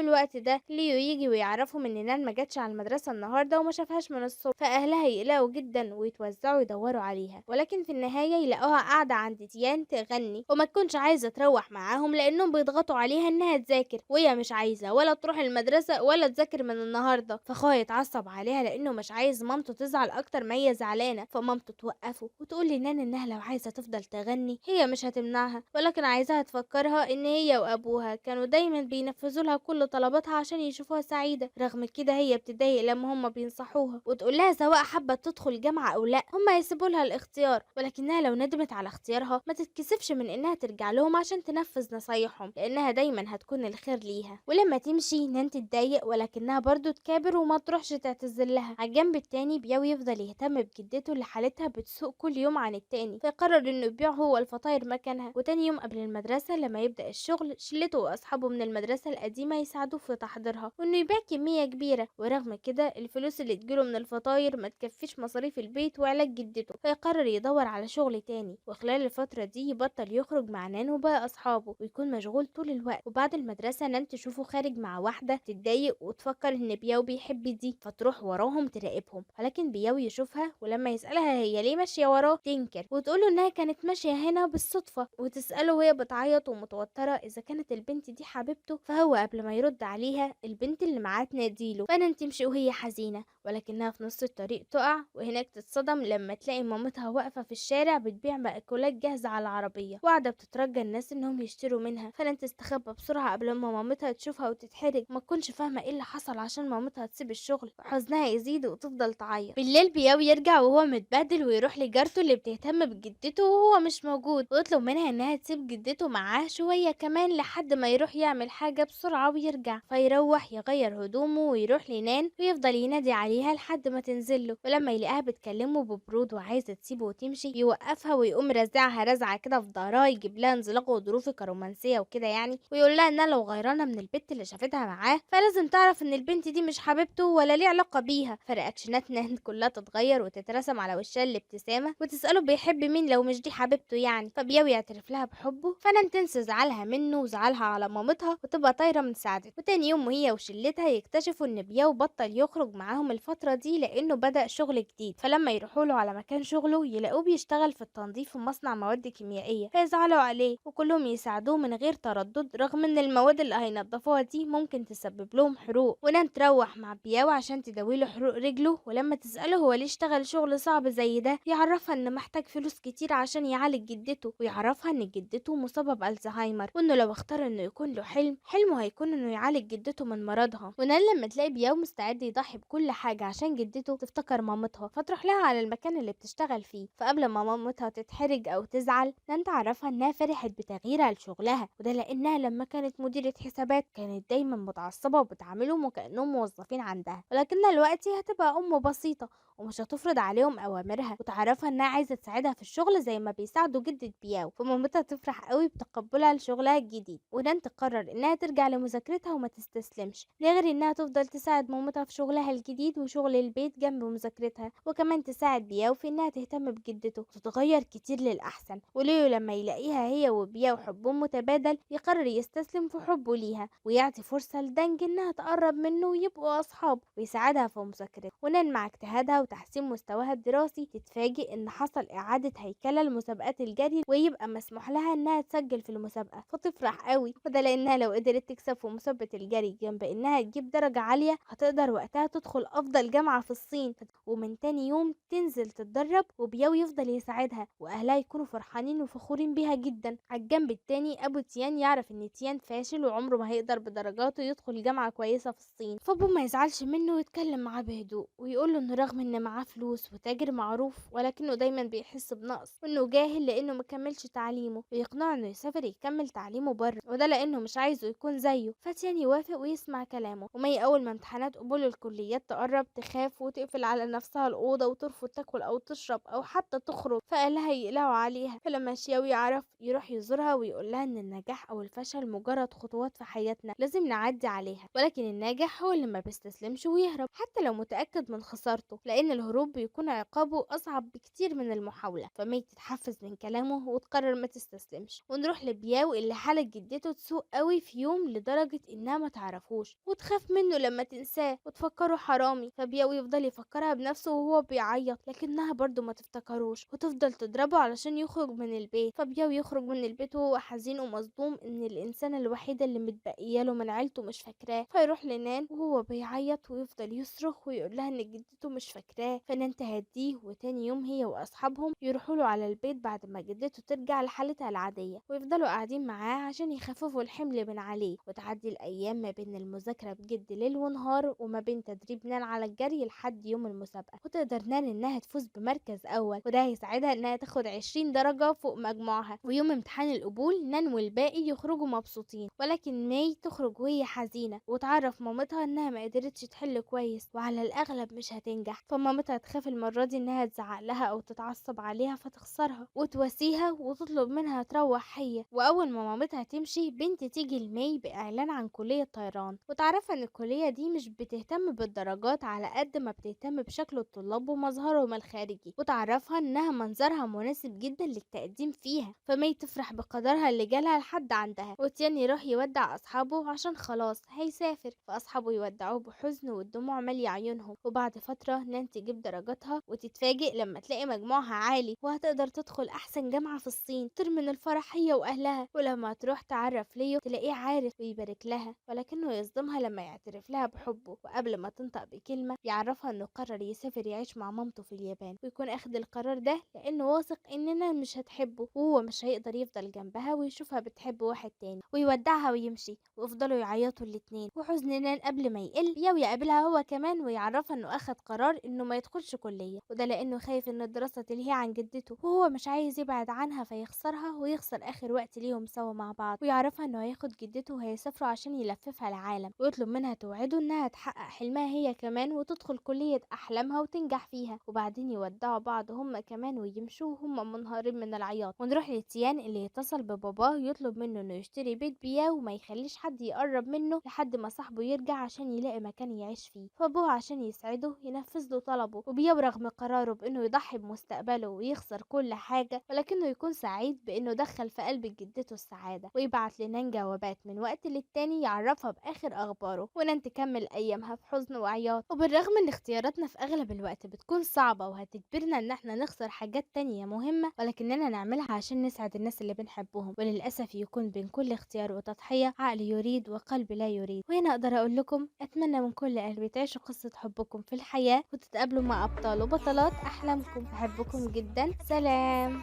الوقت ده ليو يجي ويعرفهم ان نان ما جاتش على المدرسة النهاردة وما شافهاش من الصبح، فاهلها يقلقوا جدا ويتوزعوا يدوروا عليها، ولكن في النهاية يلاقوها قاعدة عند تيان تغني وما تكونش عايزة تروح معاهم لانهم بيضغطوا عليها انها تذاكر، وهي مش عايزة ولا تروح المدرسة ولا تذاكر من النهاردة. فاخوها يتعصب عليها لانه مش عايز مامته تزعل اكتر ما هي زعلانة، فمامته توقفه وتقول لنان انها لو عايزة تفضل تغني هي مش هتمنعها، ولكن عايزاها تفكرها ان هي وابوها كانوا دايما بينفذوا لها كل طلباتها عشان يشوفوها سعيدة. رغم كده هي بتضايق لما هما بينصحوها وتقول لها سواء حابة تدخل جامعة او لا هما يسيبوا لها الاختيار، ولكنها لو ندمت على اختيارها ما تتكسفش من انها ترجع لهم عشان تنفذ نصايحهم لانها دايما هتكون الخير ليها. ولما تمشي نان تتضايق ولكنها برضو تكابر وما تروحش تعتذر لها. على الجنب التاني بياو يفضل يهتم بجدته اللي حالتها بتسوء كل يوم عن التاني، فيقرر انه يبيع هو الفطاير مكانها. وتاني يوم قبل المدرسة لما يبدأ الشغل شلته واصحابه من المدرسة القديمة يساعدوه في تحضيرها وانه يبيع كمية كبيرة، ورغم كده الفلوس اللي تجيله من الفطاير ما تكفيش مصاريف البيت وعلاج جدته، فيقرر يدور على شغل تاني. وخلال الفترة دي يبطل يخرج مع نان وباقي اصحابه ويكون مشغول طول الوقت. وبعد المدرسة نان تشوفه خارج مع واحدة تتضايق وتفكر ان بياو بيحب دي، فتروح وراهم تراقبهم، ولكن بياو يشوفها ولما يسألها هي ليه ماشية وراه تنكر وتقوله انها كانت ماشية هنا بالصدفة بالصدفة وتسأله وهي بتعيط ومتوترة إذا كانت البنت دي حبيبته، فهو قبل ما يرد عليها البنت اللي معاه تناديله فنان تمشي وهي حزينة، ولكنها في نص الطريق تقع وهناك تتصدم لما تلاقي مامتها واقفة في الشارع بتبيع مأكولات جاهزة على العربية وقاعدة بتترجى الناس إنهم يشتروا منها. فنان تستخبى بسرعة قبل ما مامتها تشوفها وتتحرج، ما تكونش فاهمة ايه اللي حصل عشان مامتها تسيب الشغل وحزنها يزيد وتفضل تعيط. بالليل بياو يرجع وهو متبهدل ويروح لجارته اللي بتهتم بجدته وهو مش موجود، ويطلب منها انها تسيب جدته معاه شوية كمان لحد ما يروح يعمل حاجة بسرعة ويرجع. فيروح يغير هدومه ويروح لنان ويفضل ينادي عليها لحد ما تنزله، ولما يلاقيها بتكلمه ببرود وعايزة تسيبه وتمشي يوقفها ويقوم رزعها رزعة كده في ظهرها يجيب لها انزلاق غضروفي كرومانسية وكده يعني، ويقول لها انها لو غيرانة من البت اللي شافتها معاه فلازم تعرف ان البنت دي مش حبيبته ولا ليه علاقة بيها. فرياكشنات نان كلها تتغير وتترسم على وشها الابتسامة وتسأله بيحب مين لو مش دي حبيبته يعني، فبياو يعترف لها بحبه. فنان تنسى زعلها منه وزعلها على مامتها وتبقى طايرة من سعادته. وتاني يوم وهي وشلتها يكتشفوا ان بياو بطل يخرج معاهم الفترة دي لانه بدأ شغل جديد، فلما يروحوا له على مكان شغله يلاقوه بيشتغل في التنظيف في مصنع مواد كيميائية، فيزعلوا عليه وكلهم يساعدوه من غير تردد رغم ان المواد اللي هينضفوها دي ممكن تسبب لهم حروق. ونان تروح مع بياو عشان تداويله حروق رجله، ولما تسأله هو ليه اشتغل شغل صعب زي ده يعرفها ان محتاج فلوس كتير عشان يعالج جدته، ويعرفها ان جدته مصابة بألزهايمر وانه لو اختار انه يكون له حلمه هيكون انه يعالج جدته من مرضها. ونان لما تلاقي بياو مستعد يضحي بكل حاجة عشان جدته تفتكر مامتها فتروح لها على المكان اللي بتشتغل فيه، فقبل ما مامتها تتحرج او تزعل نان تعرفها انها فرحت بتغييرها لشغلها، وده لانها لما كانت مديرة حسابات كانت دايما متعصبة وبتعاملهم وكأنهم موظفين عندها، ولكنها دلوقتي هتبقى ام بسيطة ومش هتفرض عليهم اوامرها. وتعرفها انها عايزه تساعدها في الشغل زي ما بيساعدوا جدة بياو، فمامتها تفرح قوي بتقبلها لشغلها الجديد. ونان تقرر انها ترجع لمذاكرتها وما تستسلمش، غير انها تفضل تساعد مامتها في شغلها الجديد وشغل البيت جنب مذاكرتها، وكمان تساعد بياو في انها تهتم بجدته وتتغير كتير للاحسن. وليو لما يلاقيها هي وبياو حبهم متبادل يقرر يستسلم في حبه ليها ويعطي فرصه لدانج انها تقرب منه ويبقوا اصحاب ويساعدها في مذاكرتها. ونان مع اجتهادها وتحسين مستواها الدراسي تتفاجئ ان حصل اعادة هيكلة لمسابقات الجري ويبقى مسموح لها انها تسجل في المسابقة، فتفرح قوي وده لانها لو قدرت تكسب في مسابقة الجري جنب انها تجيب درجة عالية هتقدر وقتها تدخل افضل جامعة في الصين. ومن تاني يوم تنزل تتدرب وبياو يفضل يساعدها واهلها يكونوا فرحانين وفخورين بيها جدا. على الجنب التاني ابو تيان يعرف ان تيان فاشل وعمره ما هيقدر بدرجاته يدخل جامعة كويسة في الصين، فابوه ما يزعلش منه ويتكلم معاه بهدوء ويقول له انه رغم ان معاه فلوس وتاجر معروف ولكنه دايما بيحس بنقص وانه جاهل لانه مكملش تعليمه، ويقنعه انه يسافر يكمل تعليمه بره وده لانه مش عايزه يكون زيه. فتيان يوافق ويسمع كلامه. ومي اول ما امتحانات قبول الكليات تقرب تخاف وتقفل على نفسها الاوضه وترفض تاكل او تشرب او حتى تخرج، فاهلها يقلقوا عليها. فلما شياو يعرف يروح يزورها ويقول لها ان النجاح او الفشل مجرد خطوات في حياتنا لازم نعدي عليها، ولكن الناجح هو اللي ما بيستسلمش ويهرب حتى لو متأكد من خسارته، لأن الهروب بيكون عقابه أصعب بكتير من المحاولة. فمي تتحفز من كلامه وتقرر ما تستسلمش. ونروح لبياو اللي حالة جدته تسوء قوي في يوم لدرجة إنها ما تعرفوش وتخاف منه لما تنساه وتفكره حرامي، فبياو يفضل يفكرها بنفسه وهو بيعيط لكنها برضه ما تفتكروش وتفضل تضربه علشان يخرج من البيت. فبياو يخرج من البيت وهو حزين ومصدوم إن الإنسان الوحيدة اللي متبقية له من عيلته مش فاكراه، فيروح لنان وهو بيعيط ويفضل يصرخ ويقول لها ان جدته مش فاكراه. فنان تهديه وتاني يوم هي واصحابهم يروحوا له على البيت بعد ما جدته ترجع لحالتها العاديه ويفضلوا قاعدين معاه عشان يخففوا الحمل من عليه. وتعدي الايام ما بين المذاكره بجد ليل ونهار وما بين تدريب نان على الجري لحد يوم المسابقه، وتقدر نان انها تفوز بمركز اول وده هيساعدها انها تاخد 20 درجه فوق مجموعها. ويوم امتحان القبول نان والباقي يخرجوا مبسوطين، ولكن ماي تخرج وهي حزينه وتعرف مامتها انها ما قدرتش تحل كويس وعلى الاغلب مش هتنجح. فمامتها تخاف المره دي انها تزعق لها او تتعصب عليها فتخسرها وتواسيها وتطلب منها تروح هي. واول ما مامتها تمشي بنت تيجي لماي باعلان عن كليه طيران وتعرفها ان الكليه دي مش بتهتم بالدرجات على قد ما بتهتم بشكل الطلاب ومظهرهم الخارجي، وتعرفها انها منظرها مناسب جدا للتقديم فيها. فماي تفرح بقدرها اللي جالها لحد عندها. وتيان يروح يودع اصحابه عشان خلاص هيسافر، فاصحابه يودعوه بحزن والدموع ماليه عيونهم. وبعد فتره نان تجيب درجاتها وتتفاجئ لما تلاقي مجموعها عالي وهتقدر تدخل احسن جامعه في الصين. طير من الفرح هي وأهلها، ولما تروح تعرف ليو تلاقيه عارف ويبارك لها، ولكنه يصدمها لما يعترف لها بحبه، وقبل ما تنطق بكلمة يعرفها انه قرر يسافر يعيش مع مامته في اليابان، ويكون اخد القرار ده لانه واثق اننا مش هتحبه وهو مش هيقدر يفضل جنبها ويشوفها بتحب واحد تاني، ويودعها ويمشي، ويفضلوا يعيطوا الاتنين. وحزن نان قبل ما يقل ياو يقابلها هو كمان ويعرفها انه اخد قرار انه ما يدخلش كلية، وده لانه خايف ان الدراسة تلهيه عن جدته، وهو مش عايز يبعد عنها فيخسرها ويخسر اخر وقت ليهم سوا مع بعض. ويعرفها انه هياخد جدته وهيسافروا عشان يلففها العالم، ويطلب منها توعده انها تحقق حلمها هي كمان وتدخل كلية احلامها وتنجح فيها، وبعدين يودعوا بعض هما كمان ويمشوا وهم منهارين من العياط. ونروح لتيان اللي يتصل بباباه يطلب منه انه يشتري بيت بياو وما يخليش حد يقرب منه لحد ما صاحبه يرجع عشان يلاقي مكان يعيش فيه. فابوه عشان يسعده ينفذ له طلبه، وبياو رغم قراره بانه يضحي بمستقبله ويخسر كل حاجة، ولكنه يكون سعيد بانه دخل في قلب جدته السعادة. ويبعت لنان جوابات من وقت للتاني يعرفها باخر اخباره، ونان تكمل ايامها في حزن وعياط. وبالرغم ان اختياراتنا في اغلب الوقت بتكون صعبة وهتجبرنا ان احنا نخسر حاجات تانية مهمة، ولكننا نعملها عشان نسعد الناس اللي بنحبهم. وللأسف يكون بين كل اختيار وتضحية عقل يريد وقلب لا يريد. وهنا اقدر اقول لكم اتمنى من كل قلبي تعيشوا قصة حبكم في الحياة وتتقابلوا مع ابطال وبطلات احلامكم. بحبكم جدا، سلام.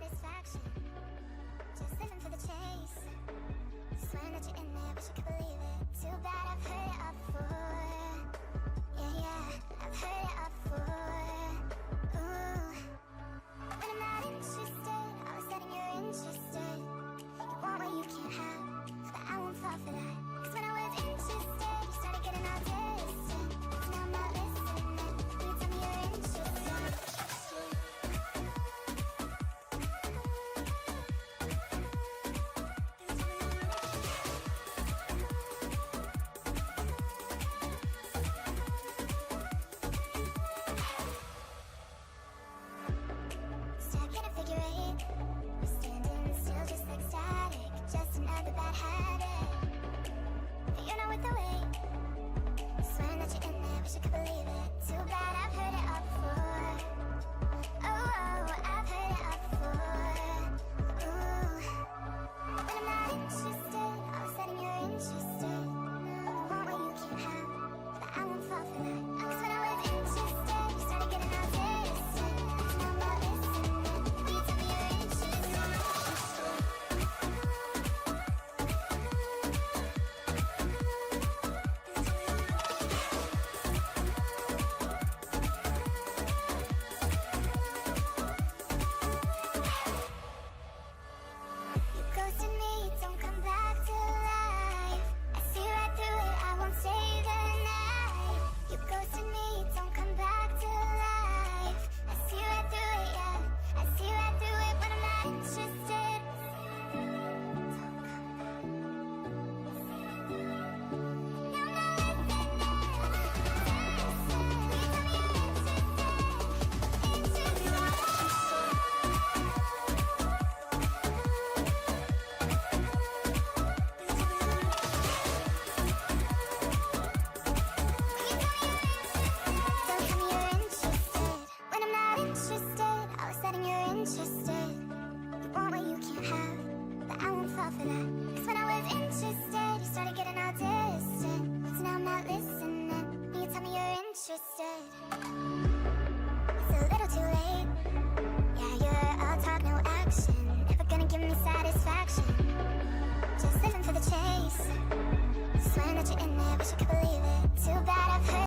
Swearing that you're in there, wish I could believe it. Too bad